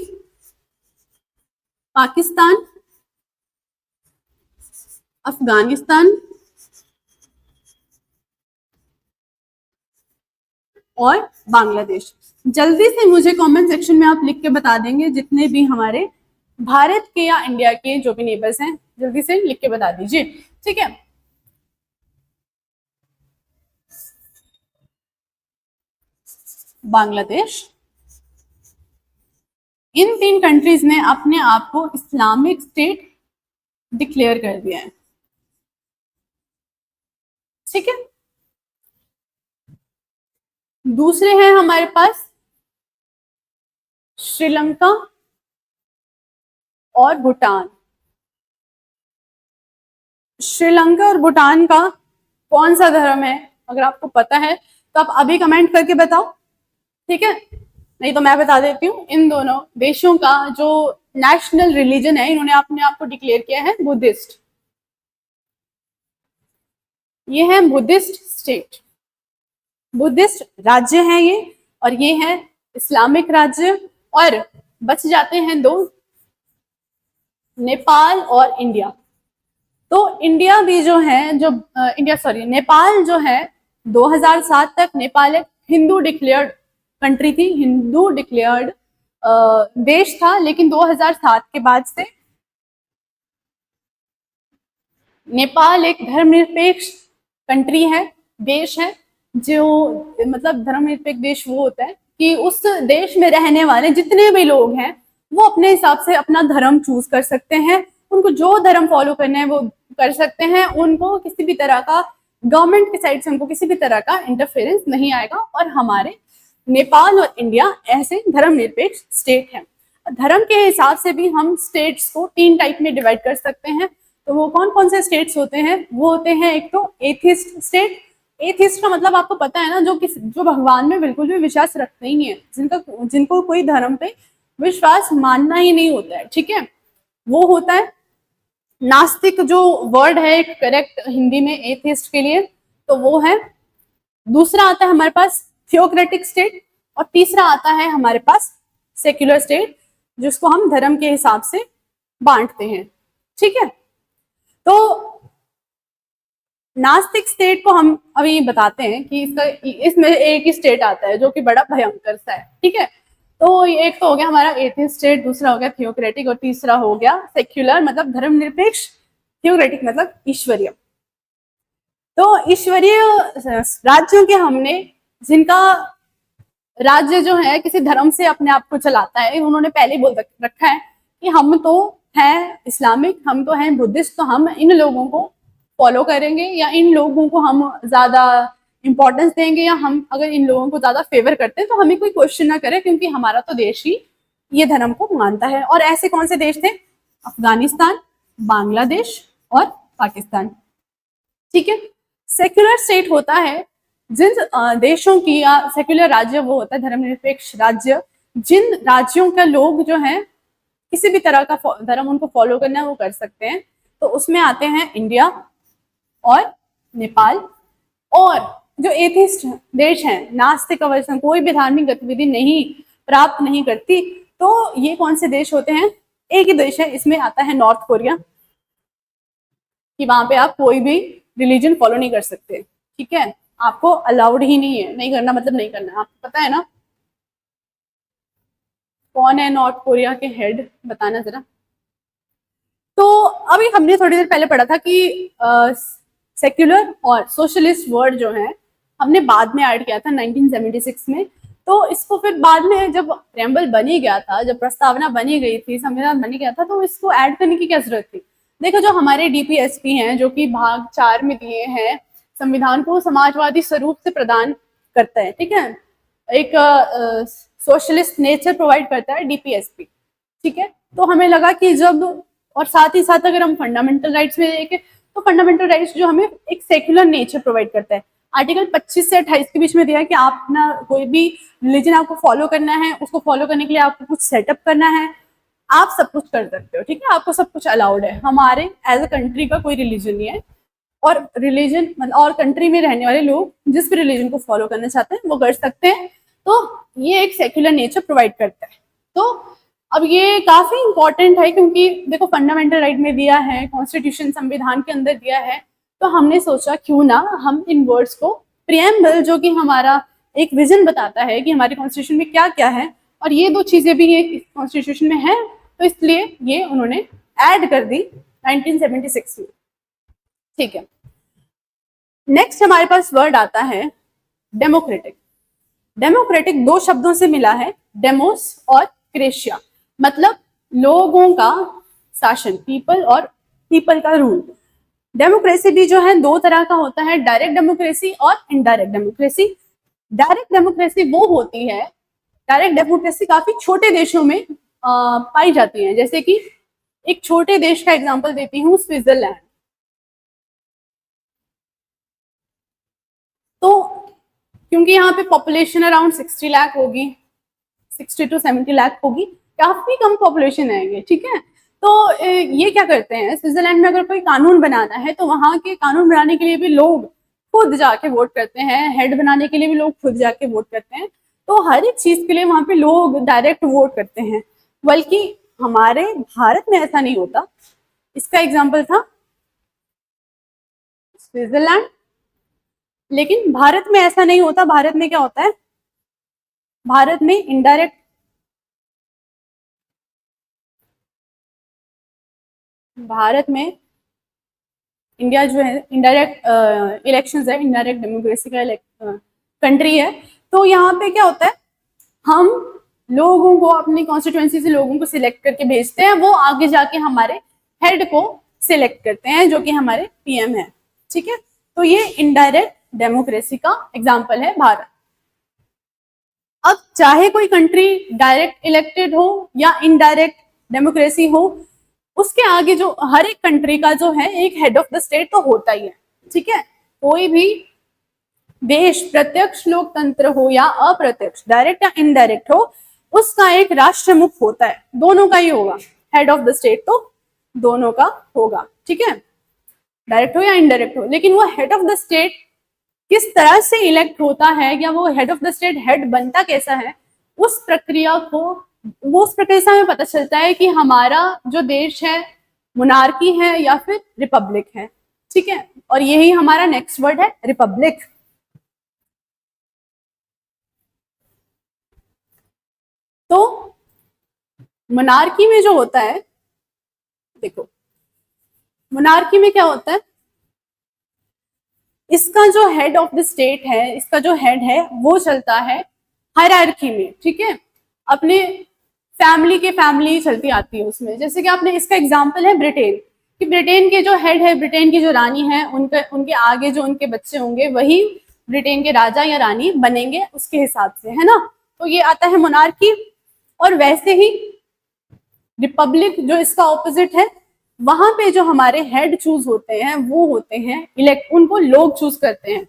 पाकिस्तान, अफगानिस्तान और बांग्लादेश। जल्दी से मुझे कमेंट सेक्शन में आप लिख के बता देंगे जितने भी हमारे भारत के या इंडिया के जो भी नेबर्स हैं, जल्दी से लिख के बता दीजिए, ठीक है। बांग्लादेश, इन 3 कंट्रीज ने अपने आप को इस्लामिक स्टेट डिक्लेयर कर दिया है, ठीक है। दूसरे हैं हमारे पास श्रीलंका और भूटान। श्रीलंका और भूटान का कौन सा धर्म है, अगर आपको पता है तो आप अभी कमेंट करके बताओ, ठीक है। नहीं तो मैं बता देती हूँ, इन दोनों देशों का जो नेशनल रिलीजन है, इन्होंने अपने आप को डिक्लेयर किया है बुद्धिस्ट। ये है बुद्धिस्ट स्टेट, बुद्धिस्ट राज्य है ये, और ये है इस्लामिक राज्य। और बच जाते हैं 2, नेपाल और इंडिया। तो इंडिया भी जो है, जो नेपाल जो है 2007 तक नेपाल एक हिंदू डिक्लेयर्ड कंट्री थी, हिंदू डिक्लेयर्ड देश था। लेकिन 2007 के बाद से नेपाल एक धर्मनिरपेक्ष कंट्री है, देश है। जो मतलब धर्मनिरपेक्ष देश वो होता है कि उस देश में रहने वाले जितने भी लोग हैं वो अपने हिसाब से अपना धर्म चूज कर सकते हैं, उनको जो धर्म फॉलो करना है वो कर सकते हैं। उनको किसी भी तरह का गवर्नमेंट की साइड से उनको किसी भी तरह का इंटरफेरेंस नहीं आएगा। और हमारे नेपाल और इंडिया ऐसे धर्मनिरपेक्ष स्टेट हैं। धर्म के हिसाब से भी हम स्टेट्स को 3 टाइप में डिवाइड कर सकते हैं। तो वो कौन कौन से स्टेट्स होते हैं, वो होते हैं एक तो एथिस्ट स्टेट। एथिस्ट का मतलब आपको पता है ना, जो भगवान में बिल्कुल भी विश्वास रखते ही नहीं है, जिनको कोई धर्म पे विश्वास मानना ही नहीं होता है, ठीक है, वो होता है नास्तिक जो वर्ड है करेक्ट हिंदी में एथिस्ट के लिए, तो वो है। दूसरा आता है हमारे पास थियोक्रेटिक स्टेट, और तीसरा आता है हमारे पास सेक्युलर स्टेट, जिसको हम धर्म के हिसाब से बांटते हैं। ठीक है, तो नास्तिक स्टेट को हम अभी बताते हैं कि इसमें एक ही स्टेट आता है जो कि बड़ा भयंकर सा है। ठीक है, तो एक तो हो गया हमारा एथिस्ट स्टेट, दूसरा हो गया थियोक्रेटिक, और तीसरा हो गया सेक्युलर मतलब धर्मनिरपेक्ष, थियोक्रेटिक मतलब ईश्वरीय। तो ईश्वरीय राज्यों के हमने, जिनका राज्य जो है किसी धर्म से अपने आप को चलाता है, उन्होंने पहले बोल रखा है कि हम तो हैं इस्लामिक, हम तो हैं बुद्धिस्ट, तो हम इन लोगों को फॉलो करेंगे, या इन लोगों को हम ज्यादा इंपॉर्टेंस देंगे, या हम अगर इन लोगों को ज्यादा फेवर करते हैं तो हमें कोई क्वेश्चन ना करे, क्योंकि हमारा तो देश ही ये धर्म को मानता है। और ऐसे कौन से देश थे? अफगानिस्तान, बांग्लादेश और पाकिस्तान। ठीक है, सेक्युलर स्टेट होता है जिन देशों की, या सेक्युलर राज्य वो होता है धर्मनिरपेक्ष राज्य, जिन राज्यों का लोग जो हैं किसी भी तरह का धर्म उनको फॉलो करना है वो कर सकते हैं। तो उसमें आते हैं इंडिया और नेपाल। और जो एथिस्ट देश हैं, नास्तिक अवस्था, कोई भी धार्मिक गतिविधि नहीं प्राप्त नहीं करती, तो ये कौन से देश होते हैं? एक ही देश है, इसमें आता है नॉर्थ कोरिया, कि वहां पे आप कोई भी रिलीजन फॉलो नहीं कर सकते। ठीक है, आपको अलाउड ही नहीं है, नहीं करना मतलब नहीं करना। आपको पता है ना कौन है नॉर्थ कोरिया के हेड? बताना जरा। तो अभी हमने थोड़ी देर पहले पढ़ा था कि सेक्युलर और सोशलिस्ट वर्ड जो है हमने बाद में ऐड किया था 1976 में। तो इसको फिर बाद में जब प्रेम्बल बनी गया था, जब प्रस्तावना बनी गई थी, संविधान बनी गया था, तो इसको ऐड करने की क्या जरूरत थी? देखो, जो हमारे डीपीएसपी हैं, जो कि भाग 4 में दिए हैं, संविधान को समाजवादी स्वरूप से प्रदान करता है। ठीक है, एक सोशलिस्ट नेचर प्रोवाइड करता है डीपीएसपी। ठीक है, तो हमें लगा कि जब, और साथ ही साथ अगर हम फंडामेंटल राइट्स में देखें तो फंडामेंटल राइट्स जो हमें एक सेक्युलर नेचर प्रोवाइड करता है। आर्टिकल 25 से 28 के बीच में दिया है कि आप ना कोई भी रिलीजन आपको फॉलो करना है, उसको फॉलो करने के लिए आपको कुछ सेटअप करना है, आप सब कुछ कर सकते हो। ठीक है, आपको सब कुछ अलाउड है। हमारे एज अ कंट्री का कोई रिलीजन नहीं है, और रिलीजन मतलब और कंट्री में रहने वाले लोग जिस भी रिलीजन को फॉलो करना चाहते हैं वो कर सकते हैं। तो ये एक सेक्युलर नेचर प्रोवाइड करता है। तो अब ये काफी इंपॉर्टेंट है, क्योंकि देखो फंडामेंटल राइट में दिया है, कॉन्स्टिट्यूशन संविधान के अंदर दिया है, तो हमने सोचा क्यों ना हम इन वर्ड्स को, प्रियम्बल जो कि हमारा एक विजन बताता है कि हमारे कॉन्स्टिट्यूशन में क्या क्या है, और ये दो चीजें भी ये कॉन्स्टिट्यूशन में है, तो इसलिए ये उन्होंने ऐड कर दी 1976 में। ठीक है, नेक्स्ट हमारे पास वर्ड आता है डेमोक्रेटिक। डेमोक्रेटिक दो शब्दों से मिला है, डेमोस और क्रेशिया, मतलब लोगों का शासन, पीपल और पीपल का रूल। डेमोक्रेसी भी जो है दो तरह का होता है, डायरेक्ट डेमोक्रेसी और इनडायरेक्ट डेमोक्रेसी। डायरेक्ट डेमोक्रेसी वो होती है, डायरेक्ट डेमोक्रेसी काफी छोटे देशों में पाई जाती है। जैसे कि एक छोटे देश का एग्जांपल देती हूँ, स्विट्जरलैंड। तो क्योंकि यहाँ पे पॉपुलेशन अराउंड 60 लाख होगी, 60 to 70 लाख होगी, काफी कम पॉपुलेशन है ये। ठीक है, तो ये क्या करते हैं, स्विट्जरलैंड में अगर कोई कानून बनाना है तो वहां के कानून बनाने के लिए भी लोग खुद जाके वोट करते हैं, हेड बनाने के लिए भी लोग खुद जाके वोट करते हैं। तो हर एक चीज के लिए वहां पे लोग डायरेक्ट वोट करते हैं, बल्कि हमारे भारत में ऐसा नहीं होता। इसका एग्जाम्पल था स्विट्जरलैंड, लेकिन भारत में ऐसा नहीं होता। भारत में क्या होता है, भारत में इनडायरेक्ट, भारत में इंडिया जो है इनडायरेक्ट इलेक्शंस है, इनडायरेक्ट डेमोक्रेसी का कंट्री है। तो यहाँ पे क्या होता है, हम लोगों को अपनी कॉन्स्टिट्यूएंसी से लोगों को सिलेक्ट करके भेजते हैं, वो आगे जाके हमारे हेड को सिलेक्ट करते हैं जो कि हमारे पीएम है। ठीक है, तो ये इनडायरेक्ट डेमोक्रेसी का एग्जाम्पल है भारत। अब चाहे कोई कंट्री डायरेक्ट इलेक्टेड हो या इनडायरेक्ट डेमोक्रेसी हो, उसके आगे जो हर एक कंट्री का जो है एक हेड ऑफ द स्टेट तो होता ही है। ठीक है, कोई भी देश प्रत्यक्ष लोकतंत्र हो या अप्रत्यक्ष, डायरेक्ट या इनडायरेक्ट हो, उसका एक राष्ट्र मुख होता है, दोनों का ही होगा। हेड ऑफ द स्टेट तो दोनों का होगा, ठीक है, डायरेक्ट हो या इनडायरेक्ट हो। लेकिन वो हेड ऑफ द स्टेट किस तरह से इलेक्ट होता है या वो head of the state head बनता कैसा है, उस प्रक्रिया को, वो उस प्रक्रिया से हमें पता चलता है कि हमारा जो देश है मोनार्की है या फिर रिपब्लिक है, ठीक है। और यही हमारा नेक्स्ट वर्ड है, रिपब्लिक। तो मोनार्की में जो होता है, देखो मोनार्की में क्या होता है, इसका जो हेड ऑफ द स्टेट है, इसका जो हेड है वो चलता है हायरार्की में, ठीक है, अपने फैमिली चलती आती है उसमें। जैसे कि आपने, इसका एग्जांपल है ब्रिटेन, कि ब्रिटेन के जो हेड है, ब्रिटेन की जो रानी है, उनके आगे जो उनके बच्चे होंगे वही ब्रिटेन के राजा या रानी बनेंगे उसके हिसाब से, है ना। तो ये आता है मोनार्की। और वैसे ही रिपब्लिक जो इसका ऑपोजिट है, वहां पे जो हमारे हेड चूज होते हैं वो होते हैं इलेक्ट, उनको लोग चूज करते हैं।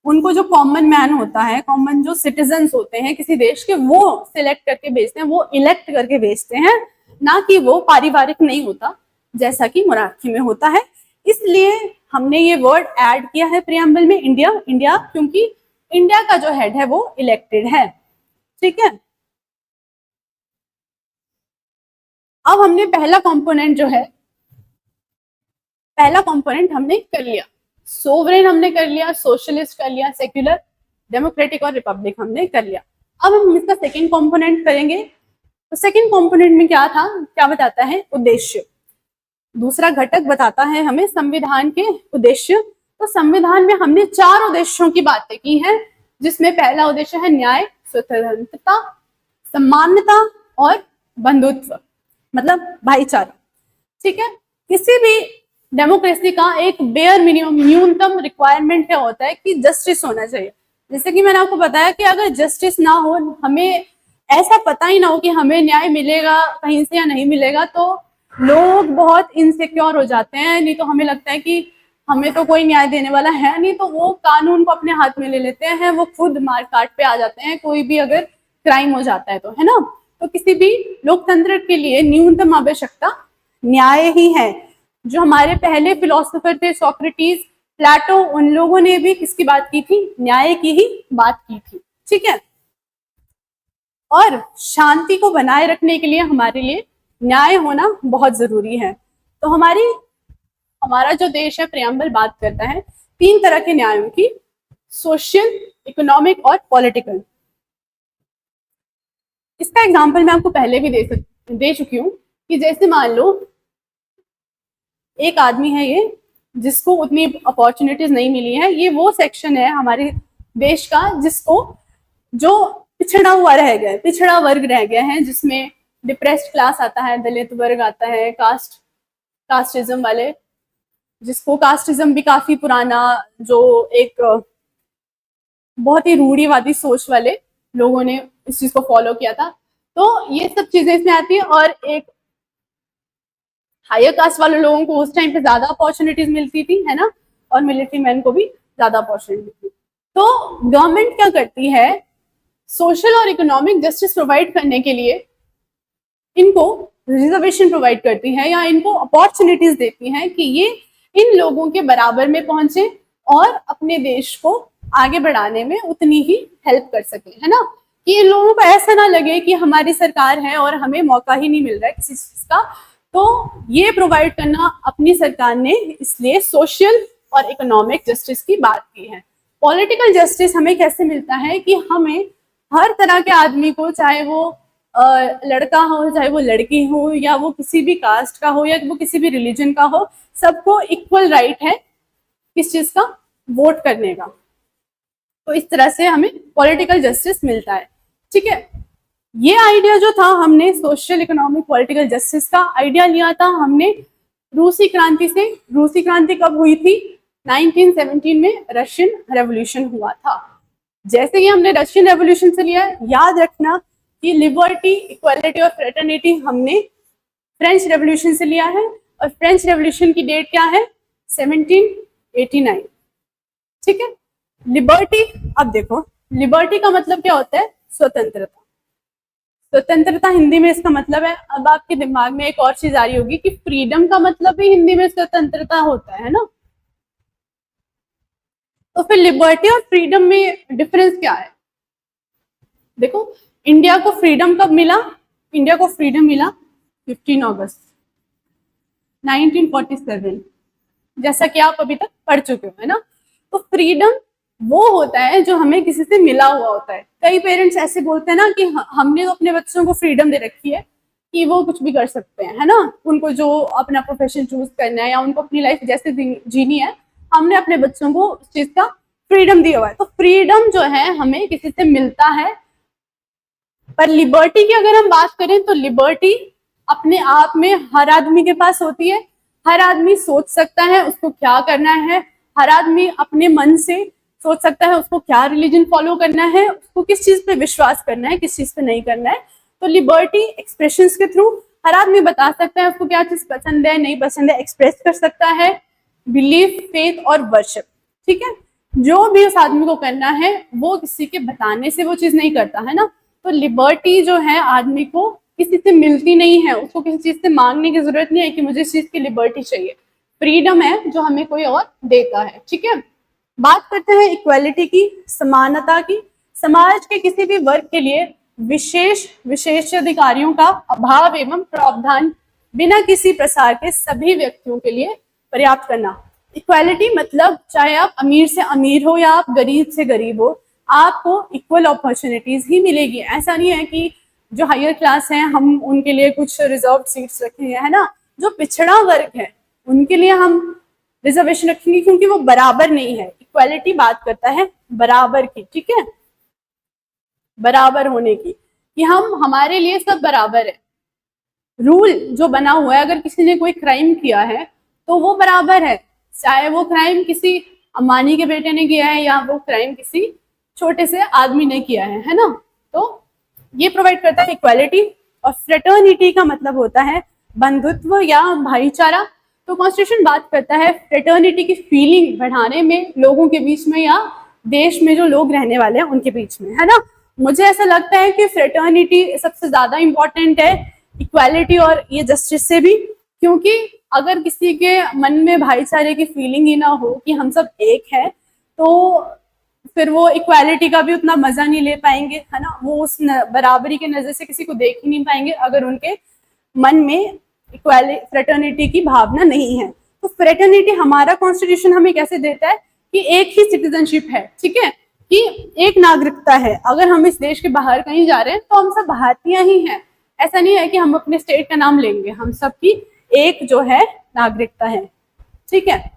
उनको जो कॉमन मैन होता है, कॉमन जो सिटीजन्स होते हैं किसी देश के, वो सिलेक्ट करके भेजते हैं, वो इलेक्ट करके भेजते हैं, ना कि वो पारिवारिक नहीं होता जैसा कि मोनार्की में होता है। इसलिए हमने ये वर्ड ऐड किया है प्रियम्बल में, इंडिया। इंडिया क्योंकि इंडिया का जो हेड है वो इलेक्टेड है, ठीक है। अब हमने पहला कंपोनेंट जो है, पहला कंपोनेंट हमने कर लिया, सोवरेन हमने कर लिया, सोशलिस्ट कर लिया, सेक्युलर, डेमोक्रेटिक और रिपब्लिक हमने कर लिया। अब हम इसका सेकंड कंपोनेंट करेंगे। तो सेकंड कंपोनेंट में क्या था, क्या बताता है, उद्देश्य। दूसरा घटक बताता है हमें संविधान के उद्देश्य। तो संविधान में हमने 4 उद्देश्यों की बातें की हैं, जिसमें पहला उद्देश्य है न्याय, स्वतंत्रता, समानता और बंधुत्व, मतलब भाईचारा, ठीक है। किसी भी डेमोक्रेसी का एक बेयर मिनिमम, न्यूनतम रिक्वायरमेंट क्या होता है कि जस्टिस होना चाहिए। जैसे कि मैंने आपको बताया कि अगर जस्टिस ना हो, हमें ऐसा पता ही ना हो कि हमें न्याय मिलेगा कहीं से या नहीं मिलेगा, तो लोग बहुत इनसिक्योर हो जाते हैं। नहीं तो हमें लगता है कि हमें तो कोई न्याय देने वाला है नहीं, तो वो कानून को अपने हाथ में ले लेते हैं, वो खुद मार काट पे आ जाते हैं कोई भी अगर क्राइम हो जाता है तो, है ना। तो किसी भी लोकतंत्र के लिए न्यूनतम आवश्यकता न्याय ही है। जो हमारे पहले फिलोसोफर थे, सोक्रेटिस, प्लेटो, उन लोगों ने भी किसकी बात की थी, न्याय की ही बात की थी, ठीक है। और शांति को बनाए रखने के लिए हमारे लिए न्याय होना बहुत जरूरी है। तो हमारा जो देश है, प्रियम्बल बात करता है 3 तरह के न्यायों की, सोशल, इकोनॉमिक और पॉलिटिकल। इसका एग्जाम्पल मैं आपको पहले भी दे चुकी हूँ कि जैसे मान लो एक आदमी है ये, जिसको उतनी अपॉर्चुनिटीज नहीं मिली है, ये वो सेक्शन है हमारे देश का जिसको, जो पिछड़ा हुआ रह गया, पिछड़ा वर्ग रह गया है, जिसमें डिप्रेस्ड क्लास आता है, दलित वर्ग आता है, कास्टिज्म वाले, जिसको कास्टिज्म भी काफी पुराना, जो एक बहुत ही रूढ़िवादी सोच वाले लोगों ने इस चीज को फॉलो किया था। तो ये सब चीजें इसमें आती है। और एक हायर कास्ट वाले लोगों को उस टाइम पे ज्यादा अपॉर्चुनिटीज मिलती थी, है ना, और मिलिट्री मैन को भी ज्यादा अपॉर्चुनिटी मिलती। तो गवर्नमेंट क्या करती है, सोशल और इकोनॉमिक जस्टिस प्रोवाइड करने के लिए इनको रिजर्वेशन प्रोवाइड करती है या इनको अपॉर्चुनिटीज देती है कि ये इन लोगों के बराबर में पहुंचे और अपने देश को आगे बढ़ाने में उतनी ही हेल्प कर सके, है ना। कि इन लोगों को ऐसा ना लगे कि हमारी सरकार है और हमें मौका ही नहीं मिल रहा है किसी चीज का। तो ये प्रोवाइड करना अपनी सरकार ने इसलिए सोशल और इकोनॉमिक जस्टिस की बात की है। पॉलिटिकल जस्टिस हमें कैसे मिलता है कि हमें हर तरह के आदमी को, चाहे वो लड़का हो, चाहे वो लड़की हो, या वो किसी भी कास्ट का हो, या वो किसी भी रिलीजन का हो, सबको इक्वल राइट है किस चीज का, वोट करने का। तो इस तरह से हमें पॉलिटिकल जस्टिस मिलता है, ठीक है। ये आइडिया जो था, हमने सोशल इकोनॉमिक पॉलिटिकल जस्टिस का आइडिया लिया था हमने रूसी क्रांति से। रूसी क्रांति कब हुई थी, 1917 में रशियन रेवोल्यूशन हुआ था। जैसे कि हमने रशियन रेवोल्यूशन से लिया, याद रखना कि लिबर्टी, इक्वालिटी और फ्रेटर्निटी हमने फ्रेंच रेवोल्यूशन से लिया है। और फ्रेंच रेवोल्यूशन की डेट क्या है, 1789, ठीक है। लिबर्टी, अब देखो लिबर्टी का मतलब क्या होता है, स्वतंत्रता। स्वतंत्रता हिंदी में इसका मतलब है, अब आपके दिमाग में एक और चीज आ रही होगी कि फ्रीडम का मतलब भी हिंदी में स्वतंत्रता होता है ना। तो फिर लिबर्टी और फ्रीडम में डिफरेंस क्या है? देखो, इंडिया को फ्रीडम कब मिला? इंडिया को फ्रीडम मिला 15 अगस्त 1947, जैसा कि आप अभी तक पढ़ चुके हो, है ना। तो फ्रीडम वो होता है जो हमें किसी से मिला हुआ होता है। कई पेरेंट्स ऐसे बोलते हैं ना कि हमने तो अपने बच्चों को फ्रीडम दे रखी है कि वो कुछ भी कर सकते हैं, है ना, उनको जो अपना प्रोफेशन चूज करना है या उनको अपनी लाइफ जैसे जीनी है, हमने अपने बच्चों को उस चीज का फ्रीडम दिया हुआ है। तो फ्रीडम जो है हमें किसी से मिलता है। पर लिबर्टी की अगर हम बात करें तो लिबर्टी अपने आप में हर आदमी के पास होती है। हर आदमी सोच सकता है उसको क्या करना है, हर आदमी अपने मन से सोच सकता है उसको क्या रिलीजन फॉलो करना है, उसको किस चीज पे विश्वास करना है, किस चीज पे नहीं करना है। तो लिबर्टी एक्सप्रेशंस के थ्रू हर आदमी बता सकता है उसको क्या चीज पसंद है, नहीं पसंद है, एक्सप्रेस कर सकता है बिलीफ, फेथ और वर्शिप। ठीक है, जो भी उस आदमी को करना है वो किसी के बताने से वो चीज नहीं करता, है ना। तो लिबर्टी जो है आदमी को किसी से मिलती नहीं है, उसको किसी चीज से मांगने की जरूरत नहीं है कि मुझे इस चीज की लिबर्टी चाहिए। फ्रीडम है जो हमें कोई और देता है। ठीक है, बात करते हैं इक्वालिटी की, समानता की। समाज के किसी भी वर्ग के लिए विशेषाधिकारियों का अभाव एवं प्रावधान बिना किसी प्रसार के सभी व्यक्तियों के लिए पर्याप्त करना। इक्वालिटी मतलब चाहे आप अमीर से अमीर हो या आप गरीब से गरीब हो, आपको इक्वल अपॉर्चुनिटीज ही मिलेगी। ऐसा नहीं है कि जो हायर क्लास है हम उनके लिए कुछ रिजर्व सीट्स रखेंगे, है ना। जो पिछड़ा वर्ग है उनके लिए हम रिजर्वेशन रखेंगे क्योंकि वो बराबर नहीं है। इक्वालिटी बात करता है बराबर की, ठीक है, बराबर होने की, कि हम हमारे लिए सब बराबर है। रूल जो बना हुआ है, अगर किसी ने कोई क्राइम किया है तो वो बराबर है, चाहे वो क्राइम किसी अंबानी के बेटे ने किया है या वो क्राइम किसी छोटे से आदमी ने किया है ना। तो ये प्रोवाइड करता है इक्वालिटी। और फ्रेटर्निटी का मतलब होता है बंधुत्व या भाईचारा। तो कॉन्स्टिट्यूशन बात करता है फ्रेटर्निटी की फीलिंग बढ़ाने में लोगों के बीच में या देश में जो लोग रहने वाले हैं उनके बीच में, है ना। मुझे ऐसा लगता है कि फ्रेटर्निटी सबसे ज्यादा इंपॉर्टेंट है इक्वालिटी और ये जस्टिस से भी, क्योंकि अगर किसी के मन में भाईचारे की फीलिंग ही ना हो कि हम सब एक है, तो फिर वो इक्वालिटी का भी उतना मजा नहीं ले पाएंगे, है ना। वो उस बराबरी के नजर से किसी को देख ही नहीं पाएंगे अगर उनके मन में फ्रेटर्निटी की भावना नहीं है। तो फ्रेटर्निटी हमारा कॉन्स्टिट्यूशन हमें कैसे देता है कि एक ही सिटीजनशिप है, ठीक है, कि एक नागरिकता है। अगर हम इस देश के बाहर कहीं जा रहे हैं तो हम सब भारतीय ही हैं। ऐसा नहीं है कि हम अपने स्टेट का नाम लेंगे, हम सबकी एक जो है नागरिकता है। ठीक है,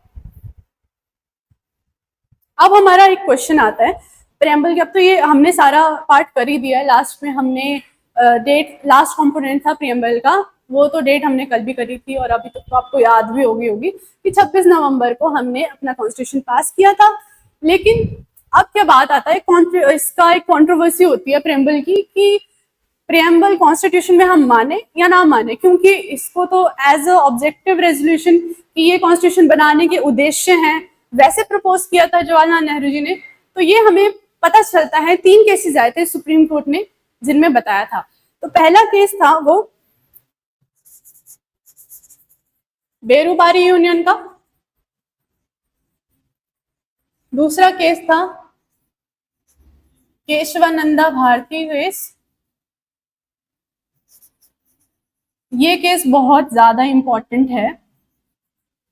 अब हमारा एक क्वेश्चन आता है प्रेम्बल के। अब तो ये हमने सारा पार्ट कर ही दिया है, लास्ट में हमने डेट, लास्ट कंपोनेंट था प्रियम्बल का, वो तो डेट हमने कल भी करी थी और अभी तक तो आपको याद भी होगी कि 26 नवंबर को हमने अपना कॉन्स्टिट्यूशन पास किया था। लेकिन अब क्या बात आता है, इसका एक कंट्रोवर्सी होती है प्रियम्बल की कि प्रियम्बल कॉन्स्टिट्यूशन में हम माने या ना माने, क्योंकि इसको तो एज अ ऑब्जेक्टिव रेजोल्यूशन कि ये कॉन्स्टिट्यूशन बनाने के उद्देश्य हैं वैसे प्रपोज किया था जवाहरलाल नेहरू जी ने। तो ये हमें पता चलता है, 3 केसेस आए थे सुप्रीम कोर्ट ने जिनमें बताया था। तो पहला केस था वो बेरूबारी यूनियन का, दूसरा केस था केशवानंदा भारती केस। ये केस बहुत ज्यादा इंपॉर्टेंट है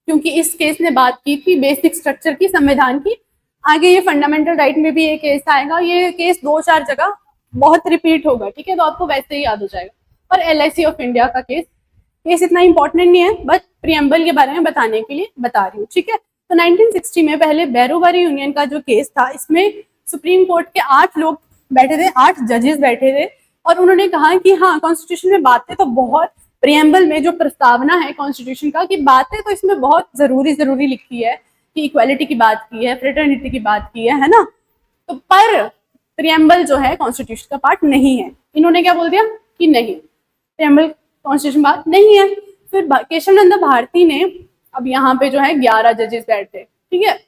क्योंकि इस केस ने बात की थी बेसिक स्ट्रक्चर की, संविधान की। आगे ये फंडामेंटल राइट में भी ये केस आएगा। ये केस 2-4 जगह बहुत रिपीट होगा, ठीक है, तो आपको वैसे ही याद हो जाएगा। और LIC ऑफ इंडिया का केस इतना इंपॉर्टेंट नहीं है, बट प्रियम्बल के बारे में बताने के लिए बता रही हूँ, ठीक है। तो 1960 में पहले बेरूबारी यूनियन का जो केस था, इसमें सुप्रीम कोर्ट के 8 लोग बैठे थे, 8 जजेस बैठे थे, और उन्होंने कहा कि हाँ, कॉन्स्टिट्यूशन में बातें तो बहुत, प्रियम्बल में जो प्रस्तावना है कॉन्स्टिट्यूशन का, कि बातें तो इसमें बहुत जरूरी लिखी है कि इक्वालिटी की बात की है, फ्रेटर्निटी की बात की है ना। तो पर प्रियम्बल जो है कॉन्स्टिट्यूशन का पार्ट नहीं है। इन्होंने क्या बोल दिया कि नहीं, प्रियम्बल कॉन्स्टिट्यूशन बात नहीं है। फिर केशवानंद भारती ने, अब यहाँ पे जो है 11 जजेस बैठे, ठीक है,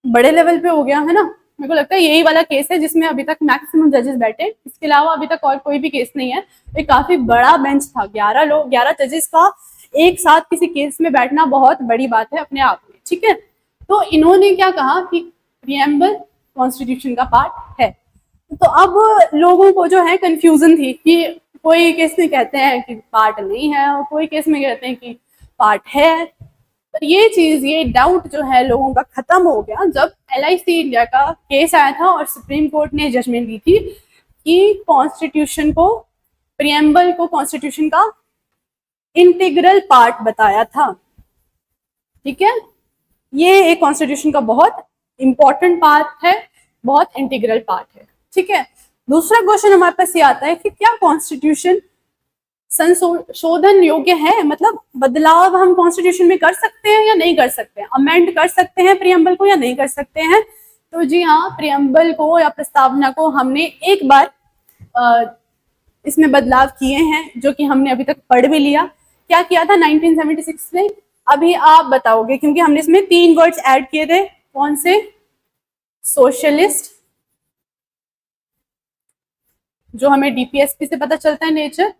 बड़े लेवल पे हो गया, है ना। मेरे को लगता है यही वाला केस है जिसमें अभी तक मैक्सिमम जजेस बैठे, इसके अलावा अभी तक और कोई भी केस नहीं है। ये काफी बड़ा बेंच था, 11 लोग, 11 जजेस का एक साथ किसी केस में बैठना बहुत बड़ी बात है अपने आप में, ठीक है। तो इन्होंने क्या कहा कि प्रीएम्बल कॉन्स्टिट्यूशन का पार्ट है। तो अब लोगों को जो है कंफ्यूजन थी कि कोई केस में कहते हैं कि पार्ट नहीं है और कोई केस में कहते हैं कि पार्ट है। तो ये चीज, ये डाउट जो है लोगों का खत्म हो गया जब LIC इंडिया का केस आया था और सुप्रीम कोर्ट ने जजमेंट दी थी कि कॉन्स्टिट्यूशन को, प्रीएम्बल को कॉन्स्टिट्यूशन का इंटीग्रल पार्ट बताया था, ठीक है। ये एक कॉन्स्टिट्यूशन का बहुत इंपॉर्टेंट पार्ट है, बहुत इंटीग्रल पार्ट है, ठीक है। दूसरा क्वेश्चन हमारे पास ये आता है कि क्या कॉन्स्टिट्यूशन संशोधन योग्य है, मतलब बदलाव हम कॉन्स्टिट्यूशन में कर सकते हैं या नहीं कर सकते हैं, अमेंड कर सकते हैं प्रीएम्बल को या नहीं कर सकते हैं। तो जी हाँ, प्रीएम्बल को या प्रस्तावना को हमने एक बार इसमें बदलाव किए हैं, जो कि हमने अभी तक पढ़ भी लिया। क्या किया था 1976 में, अभी आप बताओगे, क्योंकि हमने इसमें 3 वर्ड्स ऐड किए थे। कौन से? सोशलिस्ट, जो हमें DPSP से पता चलता है, नेचर,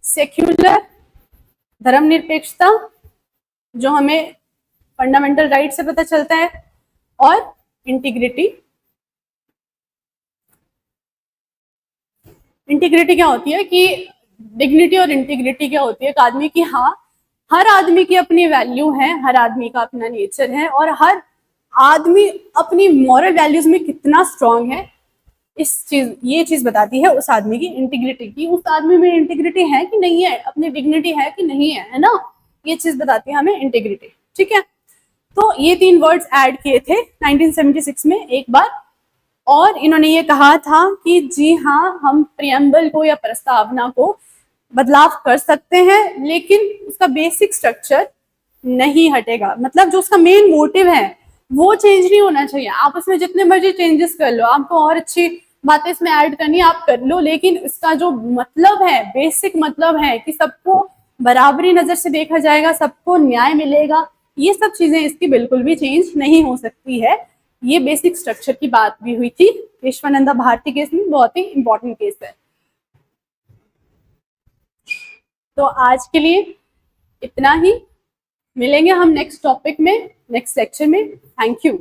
सेक्युलर, धर्मनिरपेक्षता, जो हमें फंडामेंटल राइट से पता चलता है, और इंटीग्रिटी। इंटीग्रिटी क्या होती है कि डिग्निटी और इंटीग्रिटी क्या होती है एक आदमी की, हाँ, हर आदमी की अपनी वैल्यू है, हर आदमी का अपना नेचर है, और हर आदमी अपनी मॉरल वैल्यूज में कितना स्ट्रांग है, ये चीज बताती है उस आदमी की इंटीग्रिटी की, उस आदमी में इंटीग्रिटी है कि नहीं है, अपनी डिग्निटी है कि नहीं है ना, ये चीज बताती है हमें इंटीग्रिटी, ठीक है। तो ये 3 वर्ड्स ऐड किए थे 1976 में एक बार, और इन्होंने ये कहा था कि जी हाँ, हम प्रीएम्बल को या प्रस्तावना को बदलाव कर सकते हैं, लेकिन उसका बेसिक स्ट्रक्चर नहीं हटेगा, मतलब जो उसका मेन मोटिव है वो चेंज नहीं होना चाहिए। आप उसमें जितने मर्जी चेंजेस कर लो, आपको और अच्छी बातें इसमें ऐड करनी है आप कर लो, लेकिन इसका जो मतलब है, बेसिक मतलब है कि सबको बराबरी नजर से देखा जाएगा, सबको न्याय मिलेगा, ये सब चीजें इसकी बिल्कुल भी चेंज नहीं हो सकती है। ये बेसिक स्ट्रक्चर की बात भी हुई थी केशवानंदा भारती केस में, बहुत ही इंपॉर्टेंट केस है। तो आज के लिए इतना ही, मिलेंगे हम नेक्स्ट टॉपिक में, नेक्स्ट लेक्चर में। Thank you.